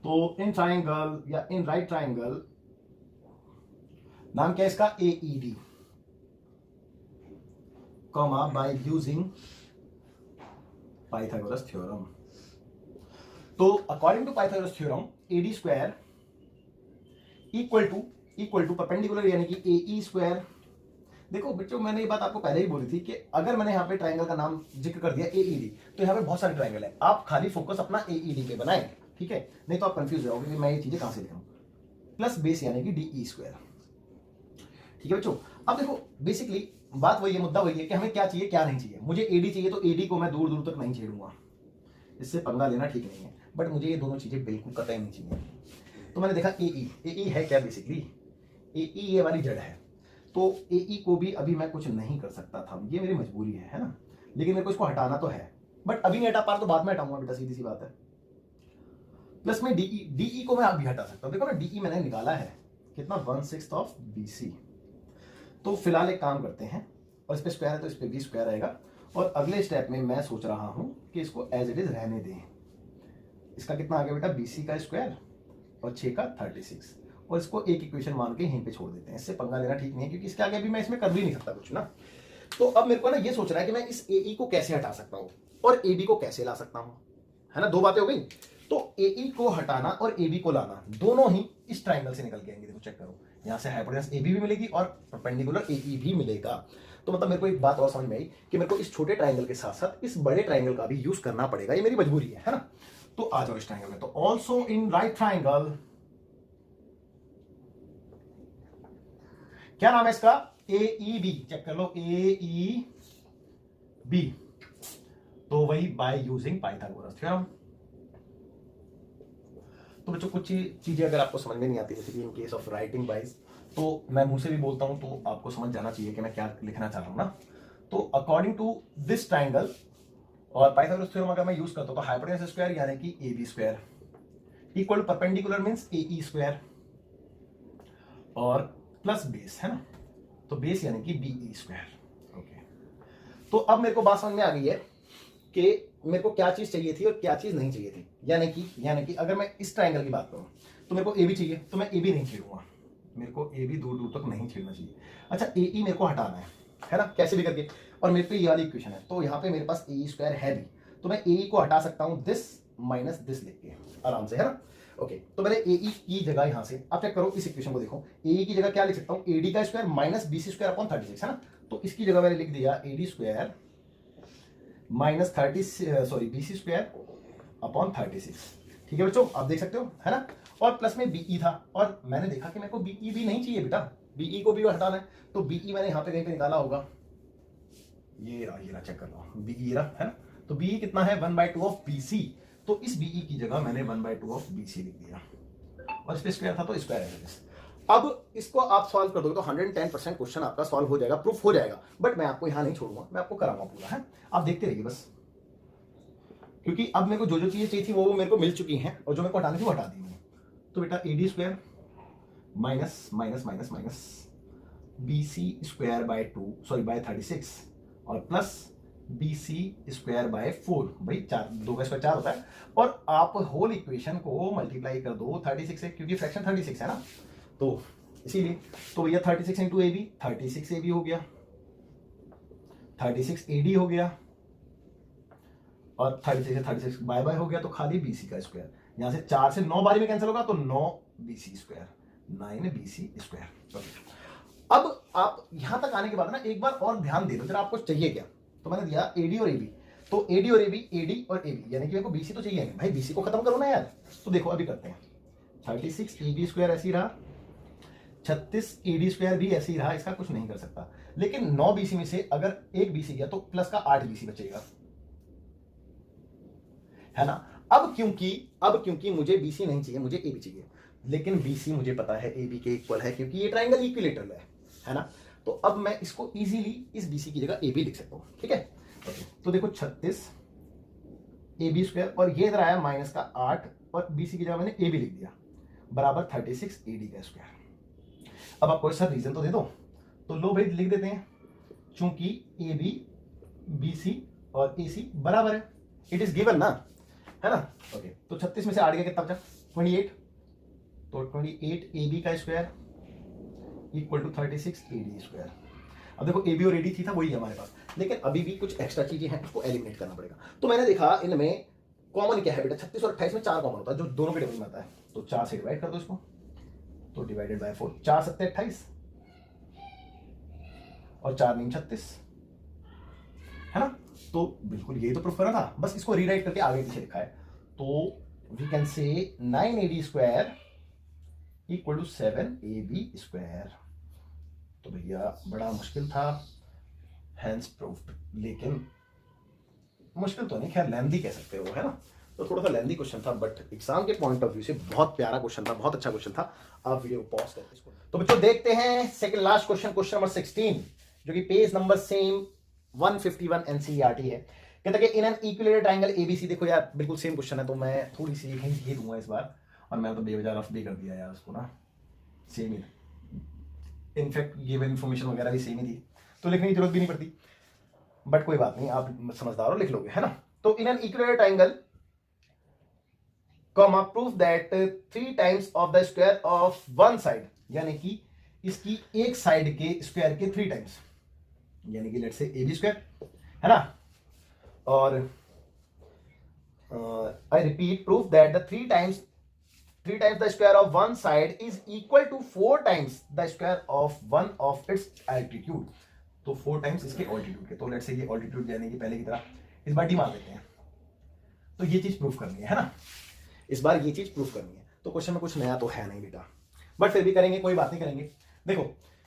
तो इन ट्रायंगल या इन राइट ट्रायंगल, नाम क्या है इसका, AED, comma by using Pythagoras theorem. तो according to Pythagoras theorem AD square equal to perpendicular यानी कि ए ई स्क्वायर। देखो बच्चों, मैंने ये बात आपको पहले ही बोली थी कि अगर मैंने यहाँ पे ट्राइंगल का नाम जिक्र कर दिया एईडी, तो यहाँ पे बहुत सारे ट्राइंगल है, आप खाली फोकस अपना एईडी पे बनाएं, ठीक है, नहीं तो आप कंफ्यूज हो जाओगे कि मैं ये चीजें कहां से लिख रहा हूं। प्लस बेस यानी कि डी ई स्क्वायर, ठीक है बच्चों। अब देखो बेसिकली बात वही है, मुद्दा वही है कि हमें क्या चाहिए क्या नहीं चाहिए। मुझे एडी चाहिए तो एडी को मैं दूर दूर तक नहीं छेड़ूंगा, इससे पंगा लेना ठीक नहीं है, बट मुझे ये दोनों चीजें बिल्कुल कतई नहीं चाहिए। तो मैंने देखा एई है क्या, बेसिकली एई ये वाली जड़ है, तो एई को भी अभी मैं कुछ नहीं कर सकता था, ये मेरी मजबूरी है ना, लेकिन मेरे को इसको हटाना तो है, बट अभी नहीं हटा पा रहा तो बाद में हटाऊंगा बेटा, सीधी सी बात है। प्लस में डीई को मैं अभी हटा सकता हूं, देखो ना डीई मैंने निकाला है कितना 1/6 ऑफ बीसी। तो फिलहाल एक काम करते हैं, और इस पे स्क्वायर है तो इस पे भी स्क्वायर आएगा, और अगले स्टेप में मैं सोच रहा हूं कि इसको एज इट इज रहने दें। इसका कितना आ गया बेटा, बीसी का स्क्वायर और 6 का 36, और इसको एक इक्वेशन मान के यहीं पे छोड़ देते हैं, इससे पंगा लेना ठीक नहीं है, क्योंकि इसके आगे भी मैं इसमें कर भी नहीं सकता कुछ ना। तो अब मेरे को ना ये सोचना है कि मैं इस एई को कैसे हटा सकता हूं और एबी को कैसे ला सकता हूं, है ना, दो बातें हो गई। तो एई को हटाना और एबी को लाना दोनों ही इस ट्राइंगल से निकल के आएंगे। देखो चेक करो, यहां से हाइपोटेनस एबी भी मिलेगी और परपेंडिकुलर एई भी मिलेगा। तो मतलब मेरे को एक बात और समझ में आई कि मेरे को इस छोटे ट्राइंगल के साथ साथ इस बड़े ट्राइंगल का भी यूज करना पड़ेगा, ये मेरी मजबूरी है ना। तो आ जाओ इस ट्राइंगल में, तो ऑल्सो इन राइट ट्राइंगल, क्या नाम है इसका, एईबी, चेक कर लो एईबी, तो वही बाय यूजिंग पाइथागोरस थ्योरम। तो बच्चों कुछ चीजें अगर आपको समझ में नहीं आती, जैसे कि in case of writing wise, तो मैं मुंह से भी बोलता हूं तो आपको समझ जाना चाहिए कि मैं क्या लिखना चाह रहा हूं ना। तो अकॉर्डिंग टू दिस ट्राइंगल और पाइथागोरस थ्योरम अगर मैं यूज करता हूं तो हाइपोटेनस स्क्वायर यानी कि A B square equal to perpendicular means A E square और प्लस बेस, है ना, तो बेस यानी कि बी ई स्क्वायर। ओके, तो अब मेरे को बात समझ में आ गई है कि मेरे को क्या चीज चाहिए थी और क्या चीज नहीं चाहिए थी। यानी कि अगर मैं इस ट्राइंगल की बात करूं तो मेरे को ए बी चाहिए, तो मैं ए बी नहीं छेड़ूंगा, मेरे को ए बी दूर दूर तक नहीं छेड़ना चाहिए। अच्छा, ए ई मेरे को हटाना है ना, कैसे भी करके, और मेरे पे ये वाली इक्वेशन है, तो यहाँ पे मेरे पास ए ई स्क्वायर है भी, तो मैं ए ई को हटा सकता हूँ दिस माइनस दिस लिख के आराम से, है ना। ओके, तो मैंने ए ई की जगह यहां से, आप चेक करो इस इक्वेशन को, देखो ए ई की जगह क्या लिख सकता हूँ, ए डी का square minus B C square upon 36, है ना। तो इसकी जगह मैंने लिख दिया A D square minus B C square upon 36, ठीक है बच्चों, आप देख सकते हो, है ना। और प्लस में बीई था, और मैंने देखा कि मेरे को बीई भी नहीं चाहिए बेटा, बीई को भी हटाना है, तो बीई मैंने यहाँ पे कहीं पे निकाला होगा, ये रहा चेक कर लो, बीई रहा, है ना। तो बीई कितना है 1/2 ऑफ बीसी, तो इस बीई की जगह मैंने 1/2 ऑफ बीसी लिख दिया, और इस पे स्क्वायर था तो स्क्वायर है। अब इसको आप सॉल्व कर दोगे तो 110% क्वेश्चन आपका सॉल्व हो जाएगा, प्रूफ हो जाएगा, बट मैं आपको यहां नहीं छोड़ूंगा, मैं आपको कराऊंगा पूरा, है, आप देखते रहिए बस, क्योंकि अब मेरे को जो चीजें चाहिए थी वो मेरे को मिल चुकी हैं, और जो मेरे को हटानी थी वो हटा दी मैंने। तो बेटा A D square minus minus minus minus B C square by 36 और plus B C square by 4, भाई 2 का स्क्वायर 4 होता है, और आप होल इक्वेशन को मल्टीप्लाई कर दो 36 से, क्योंकि फ्रैक्शन 36 है ना, तो इसीलिए, तो भैया 36 into A B, 36 A B हो गया, 36 ए डी हो गया, और 36 से 36 बाय बाय हो गया, तो खाली बीसी का स्क्वायर, यहां से 4 से 9 बारी में कैंसिल होगा, तो 9 बीसी स्क्वायर, 9 बीसी स्क्वायर। अब आप यहां तक आने के बाद ना एक बार और ध्यान दे दो जरा, आपको चाहिए क्या। तो मैंने दिया एडी और एबी, तो एडी और एबी, एडी और एबी, यानी कि मेरे को बीसी तो चाहिए भाई, बीसी को खत्म करो ना यार। तो देखो अभी करते हैं, 36 ए बी स्क्वायर ऐसी रहा, 36 ए डी स्क्वायर भी ऐसे ही रहा, इसका कुछ नहीं कर सकता, लेकिन 9 बीसी में से अगर एक बीसी गया तो प्लस का 8 बीसी बचेगा, है ना। अब क्योंकि मुझे बीसी नहीं चाहिए, मुझे ए बी चाहिए, लेकिन बीसी मुझे पता है ए बी के इक्वल है, क्योंकि ये ट्राइंगल इक्विलेटरल है ना। तो अब मैं इसको इजीली इस बीसी की जगह ए बी लिख सकता हूं, ठीक है। तो देखो 36 ए बी स्क्वायर, और ये इधर आया माइनस का 8, और बीसी की जगह मैंने ए बी लिख दिया, बराबर 36 ए डी का स्क्वायर। अब आपको ऐसा रीजन तो दे दो, तो लो भाई लिख देते हैं, चूंकि ए बी बी सी और ए सी बराबर है, इट इज गिवन ना, है ना। ओके, तो 36 में से 8 गया कितना बचा, 28, तो 28 ए बी का square equal to 36 A D square. अब देखो ए बी और ए डी थी था वही हमारे पास, लेकिन अभी भी कुछ एक्स्ट्रा चीजें हैं, उसको एलिमिनेट करना पड़ेगा। तो मैंने देखा इनमें कॉमन क्या है बेटा, 36 और 28 में 4 कॉमन होता है, जो दोनों के टेबल में आता है, तो 4 से डिवाइड कर दो इसको, तो डिवाइडेड बाय 4, 4 7 28 और 4 9 36, है ना। तो बिल्कुल यही तो प्रूफ करना था, बस इसको रीराइट करके आगे पीछे लिखा है। तो we can say 9ab square equal to 7ab square. तो भैया बड़ा मुश्किल था, हैंस प्रूफ, लेकिन मुश्किल तो नहीं, खैर लेंथी कह सकते हो, है ना। तो थोड़ा सा लेंथी क्वेश्चन था, बट एग्जाम के पॉइंट ऑफ व्यू से बहुत प्यारा क्वेश्चन था, बहुत अच्छा क्वेश्चन था। आप वीडियो को पॉज करके इसको, तो बच्चों देखते हैं second last question, question number 16, जो कि पेज नंबर सेम 151 एनसीईआरटी है। कहता है कि in an equilateral triangle ABC, देखो यार बिल्कुल सेम क्वेश्चन है, तो मैं थोड़ी सी हिंट ही दूंगा इस बार, और मैं तो बेवजह रफ भी कर दिया यार उसको ना, सेम ही, इनफैक्ट गिवन इन्फॉर्मेशन वगैरह भी सेम ही थी, तो लिखने की जरूरत भी नहीं पड़ती, बट कोई बात नहीं, आप समझदार हो, लिख लोगे, है ना। तो in an equilateral triangle comma proof that 3 times of the square of one side, यानी कि इसकी एक साइड के स्क्वायर के 3 टाइम्स, यानी कि let's say A B square, है ना। और I repeat, proof that the 3 times the square of one side is equal to 4 times the square of one of its altitude. तो 4 टाइम्स इसके altitude के, तो लेट्स से ये altitude यानी कि पहले की तरह इस बार डी मान लेते हैं। तो ये चीज प्रूफ करनी है ना, इस बार ये चीज प्रूफ करनी है। तो क्वेश्चन में कुछ नया तो है नहीं बेटा, बट फिर भी करेंगे, कोई बात नहीं, करेंगे। देखो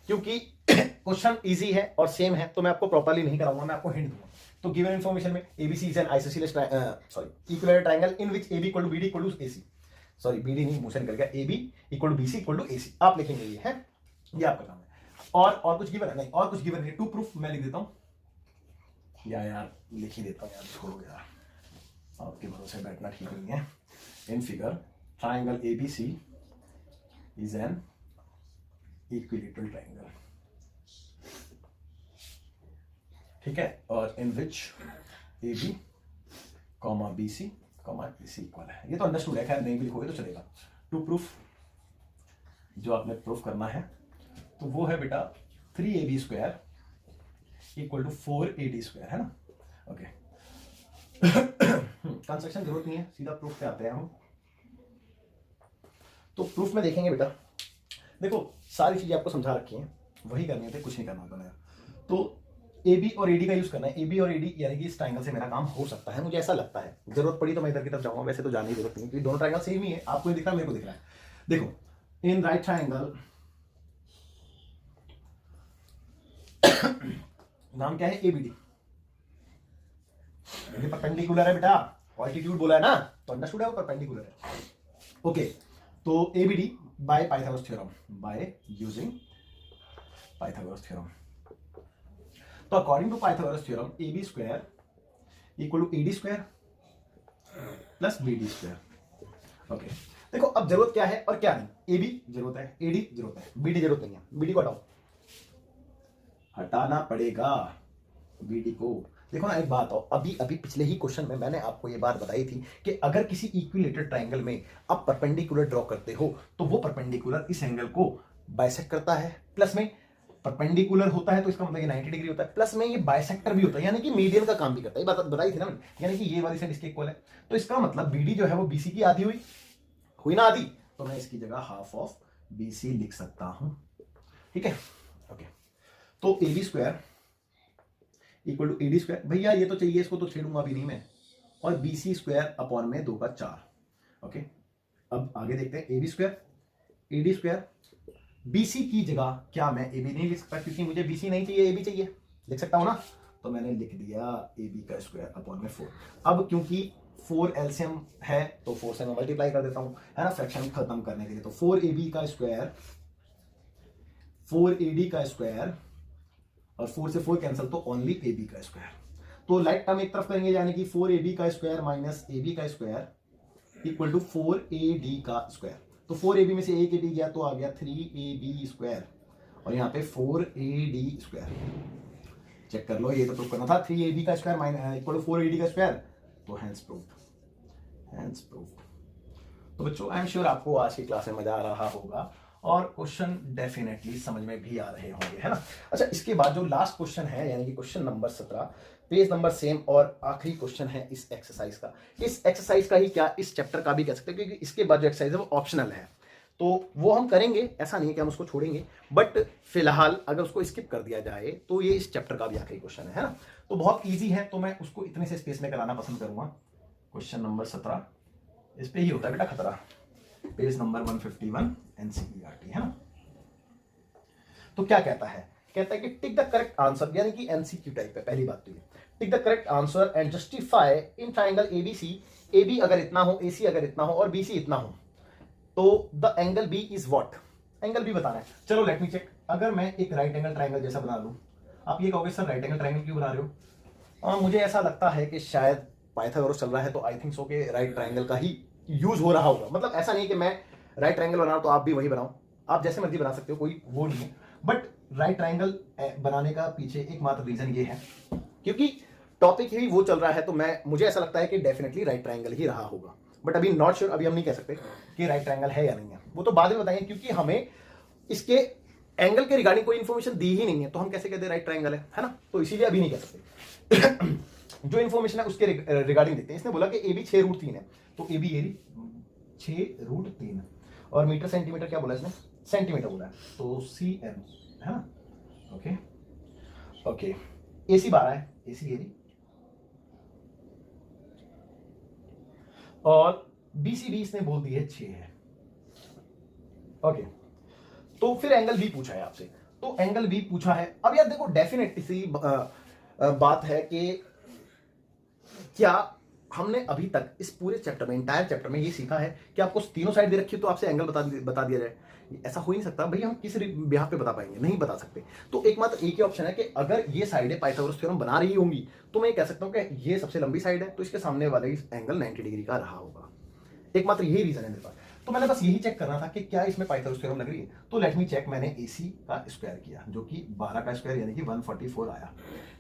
क्योंकि क्वेश्चन इजी है और सेम है, तो मैं आपको प्रॉपर्ली नहीं कराऊंगा, मैं आपको हिंट दूंगा। तो गिवन इन्फॉर्मेशन में ABC is an isosceles equilateral triangle in which AB equal to BD equal to AC, sorry BD नहीं, मुंह से निकल गया, AB equal to BC equal to AC, आप लिखेंगे ये है, ये आपका काम है। और कुछ गिवन है नहीं, और कुछ गिवन है, टू प्रूफ मैं लिख देता हूं, यार लिख ही देता हूं यार, छोड़ो यार, आपके भरोसे बैठना ठीक नहीं है। In figure triangle ABC is an equilateral triangle, ठीक है, और in which A B comma B C comma A C equal है। ये तो अंडरस्टूड है, खैर नहीं भी लिखोगे तो चलेगा। टू प्रूफ जो आपने प्रूफ करना है, तो वो है बेटा 3ab square equal to 4ad square, है ना। ओके, कंस्ट्रक्शन जरूरत नहीं है, सीधा प्रूफ पे आते हैं हम। तो प्रूफ में देखेंगे बेटा, देखो सारी चीजें आपको समझा रखी हैं, वही करनी है, कुछ नहीं करना होता नया। तो ए बी और एडी का यूज करना है, ए बी और एडी यानी कि इस ट्रायंगल से मेरा काम हो सकता है, मुझे ऐसा लगता है, जरूरत पड़ी तो मैं इधर की तरफ जाऊंगा, वैसे तो जाने की जरूरत नहीं, क्योंकि दोनों ट्रायंगल सेम ही है, आपको दिख रहा है, मेरे को दिख रहा है। देखो इन राइट ट्रायंगल नाम क्या है, एबीडी, परपेंडिकुलर है बेटा, ऑल्टीट्यूड बोला है ना, तो अंडरस्टूड है, वो परपेंडिकुलर है। ओके, तो ABD by Pythagoras theorem, by using Pythagoras theorem. तो according to Pythagoras theorem A B square equal to AD square plus BD square. Okay, देखो अब जरूरत क्या है और क्या नहीं, ए बी जरूरत है, एडी जरूरत है, बीडी जरूरत नहीं है। बीडी को हटाओ, हटाना पड़ेगा बीडी को। देखो ना एक बात हो, अभी पिछले ही क्वेश्चन में मैंने आपको ये बात बताई थी कि अगर किसी इक्विलेटरल ट्रायंगल में आप परपेंडिकुलर ड्रॉ करते हो, तो वो परपेंडिकुलर इस एंगल को बाइसेक्ट करता है, प्लस में परपेंडिकुलर होता है तो इसका मतलब ये 90 डिग्री होता है, प्लस में ये बाइसेक्टर भी होता है, यानी कि मीडियन का काम भी करता है। ये बात बताई थी ना मैंने, यानी कि ये वाली साइड इसके इक्वल है, तो इसका मतलब बीडी जो है वो बीसी की आधी हुई ना आधी, तो मैं इसकी जगह हाफ ऑफ बीसी लिख सकता हूं, ठीक है। ओके, तो A B square equal to AD square, भैया ये तो चाहिए, इसको तो छेड़ूंगा भी नहीं मैं, और बीसी स्क्वायर अपॉन में 2 का 4। ओके, अब आगे देखते हैं, A B square AD square, BC की जगह क्या मैं ए बी नहीं लिख सकता, क्योंकि मुझे बीसी नहीं चाहिए, ए बी चाहिए, लिख सकता हूं ना, तो मैंने लिख दिया ए बी का स्क्वायर अपॉन में 4। अब क्योंकि 4 एलसीएम है तो 4 से मैं मल्टीप्लाई कर देता हूं, है ना, फ्रैक्शन खत्म करने के लिए। तो 4ab का स्क्वायर 4ad का स्क्वायर और 4 से 4 कैंसिल, तो ओनली ab का स्क्वायर। तो लाइक टर्म एक तरफ करेंगे, यानी कि 4ab का स्क्वायर माइनस ab का स्क्वायर इक्वल टू 4ad का स्क्वायर। तो 4ab में से एक ad गया तो आ गया 3ab स्क्वायर, और यहाँ पे 4ad स्क्वायर। चेक कर लो, ये तो प्रूफ करना था, 3ab का square minus equal to 4ad का स्क्वायर, तो हैंस प्रूफ। तो बच्चों आई एम श्योर आपको आज की क्लास में मजा आ रहा होगा और क्वेश्चन डेफिनेटली समझ में भी आ रहे होंगे, है ना। अच्छा, इसके बाद जो लास्ट क्वेश्चन है, यानी कि question number 17, page number same, और आखिरी क्वेश्चन है इस एक्सरसाइज का। इस एक्सरसाइज का ही क्या, इस चैप्टर का भी कह सकते हैं, क्योंकि इसके बाद जो एक्सरसाइज है वो ऑप्शनल है। तो वो हम करेंगे, ऐसा नहीं है कि हम उसको छोड़ेंगे, बट फिलहाल अगर उसको स्किप कर दिया जाए तो ये इस चैप्टर का भी आखिरी क्वेश्चन है ना। तो बहुत ईजी है, तो मैं उसको इतने से स्पेस में कराना पसंद करूंगा। क्वेश्चन नंबर 17 इस पे ही होता है बेटा खतरा, पेज नंबर 151 एनसीईआरटी, है ना। तो क्या कहता है, कहता है कि टिक द करेक्ट आंसर, यानी कि एमसीक्यू टाइप है। पहली बात तो ये, tick the correct answer and justify in triangle ABC, AB अगर इतना हो, एसी अगर इतना हो और बीसी इतना हो, तो the angle B is what. Angle B बताना है। चलो लेट मी चेक। अगर मैं एक राइट एंगल ट्राइंगल जैसा बना लूं, आप ये कहोगे सर राइट एंगल ट्राइंगल क्यों बना रहे हो? मुझे ऐसा लगता है कि शायद पाइथागोरस चल रहा है, तो आई थिंक सो के राइट ट्राइंगल का ही यूज हो रहा होगा। मतलब ऐसा नहीं कि मैं राइट ट्राइंगल बना रहा हूं तो आप भी वही बनाओ, आप जैसे मर्जी बना सकते हो, कोई वो नहीं है। बट राइट ट्राइंगल बनाने का पीछे एकमात्र रीजन ये है क्योंकि टॉपिक ही वो चल रहा है, तो मुझे ऐसा लगता है कि डेफिनेटली राइट ट्राइंगल ही रहा होगा। बट अभी नॉट श्योर, अभी हम नहीं कह सकते कि राइट ट्राइंगल है या नहीं है, वो तो बाद में बताएंगे, क्योंकि हमें इसके एंगल के रिगार्डिंग कोई इंफॉर्मेशन दी ही नहीं है, तो हम कैसे कहते हैं राइट ट्राइंगल है ना। तो इसीलिए अभी नहीं कह सकते। जो इंफॉर्मेशन है उसके रिगार्डिंग देखते हैं। इसने बोला कि ए बी 6√3 है, तो ए बी 6√3 और मीटर सेंटीमीटर क्या बोला इसने, सेंटीमीटर बोला है, तो CM है ना। ओके ओके, AC 12 है, AC ए बी, और BCB इसने बोल दी है 6 है। ओके, तो फिर एंगल बी पूछा है आपसे, तो एंगल बी पूछा है। अब यार देखो डेफिनेटली सी बात है कि क्या हमने अभी तक इस पूरे चैप्टर में, इंटायर चैप्टर में ये सीखा है कि आपको तीनों साइड दे रखी है तो आपसे एंगल बता दिया जाए? ऐसा हो ही नहीं सकता भाई, हम किस बिहाफ पे बता पाएंगे, नहीं बता सकते। तो एकमात्र एक ही ऑप्शन है कि अगर ये साइडें पाइथागोरस थ्योरम बना रही होंगी तो मैं कह सकता हूं कि ये सबसे लंबी साइड है, तो इसके सामने वाला एंगल 90 डिग्री का रहा होगा। एकमात्र यही रीजन है मेरे पास। तो मैंने बस यही चेक करना था कि क्या इसमें पाइथागोरस थ्योरम लग रही है। तो लेट मी चेक, मैंने AC का स्क्वायर किया जो कि 12 का स्क्वायर यानी कि 144 आया।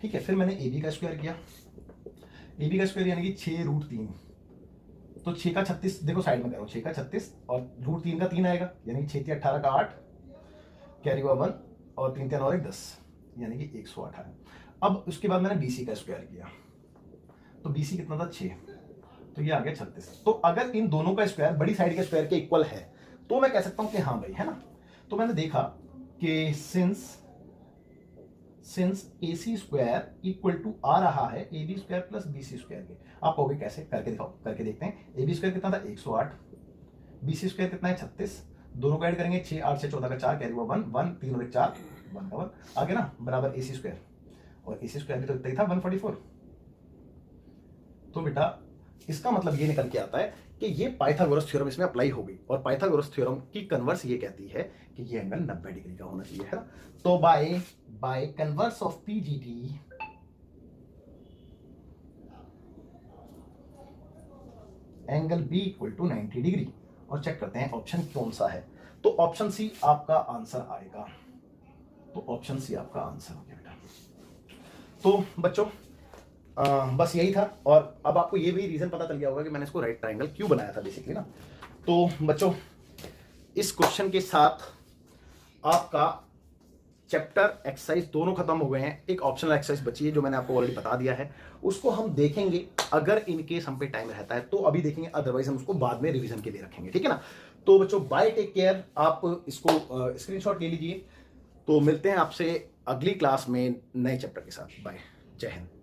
ठीक है, फिर मैंने AB का स्क्वायर किया, AB का स्क्वायर यानी कि 6√3, तो 6 का 36, देखो साइड में करो, 6 का 36 और √3 का 3 आएगा, यानी 6 3 18 का 8, कैरी हुआ 1 और 3 3 और 1 10, यानी कि 108 आया। अब उसके बाद मैंने BC का स्क्वायर किया, तो BC कितना था 6, तो ये आ गया 36। तो अगर इन दोनों का स्क्वायर बड़ी साइड के स्क्वायर के इक्वल है तो मैं कह सकता हूं कि हाँ भाई, है ना। तो मैंने देखा कि since AC square equal to आ रहा है AB square plus BC square के। आप कहोगे कैसे, करके दिखाओ, करके देखते हैं। AB स्क्वायर कितना था 108, BC स्क्वायर कितना है 36, दोनों को ऐड करेंगे 6 8 6 14 का 4, कैरी हुआ 1 1 3 और 1 4 1 का 1 आ गया ना, बराबर AC स्क्वायर, और AC स्क्वायर भी तो इतना ही था 144। तो बेटा इसका मतलब ये निकल के आता है कि ये पाइथागोरस थ्योरम इसमें अप्लाई हो गई, और पाइथागोरस थ्योरम की कन्वर्स ये कहती है कि ये एंगल 90 डिग्री का होना चाहिए, है ना। तो by converse of PGT angle B equal to 90 degree. और चेक करते हैं ऑप्शन कौन सा है, तो ऑप्शन C आपका आंसर आएगा, तो ऑप्शन C आपका आंसर हो गया बेटा। तो बच्चों बस यही था, और अब आपको ये भी रीजन पता चल गया होगा कि मैंने इसको राइट ट्राइंगल क्यों बनाया था बेसिकली ना। तो बच्चों इस क्वेश्चन के साथ आपका चैप्टर एक्सरसाइज दोनों खत्म हो गए हैं। एक ऑप्शनल एक्सरसाइज बची है जो मैंने आपको ऑलरेडी बता दिया है, उसको हम देखेंगे अगर इनकेस हम पे टाइम रहता है तो अभी देखेंगे, अदरवाइज हम उसको बाद में रिवीजन के लिए रखेंगे, ठीक है ना। तो बच्चों बाय, टेक केयर, आप इसको स्क्रीनशॉट ले लीजिए। तो मिलते हैं आपसे अगली क्लास में नए चैप्टर के साथ। बाय, जय हिंद।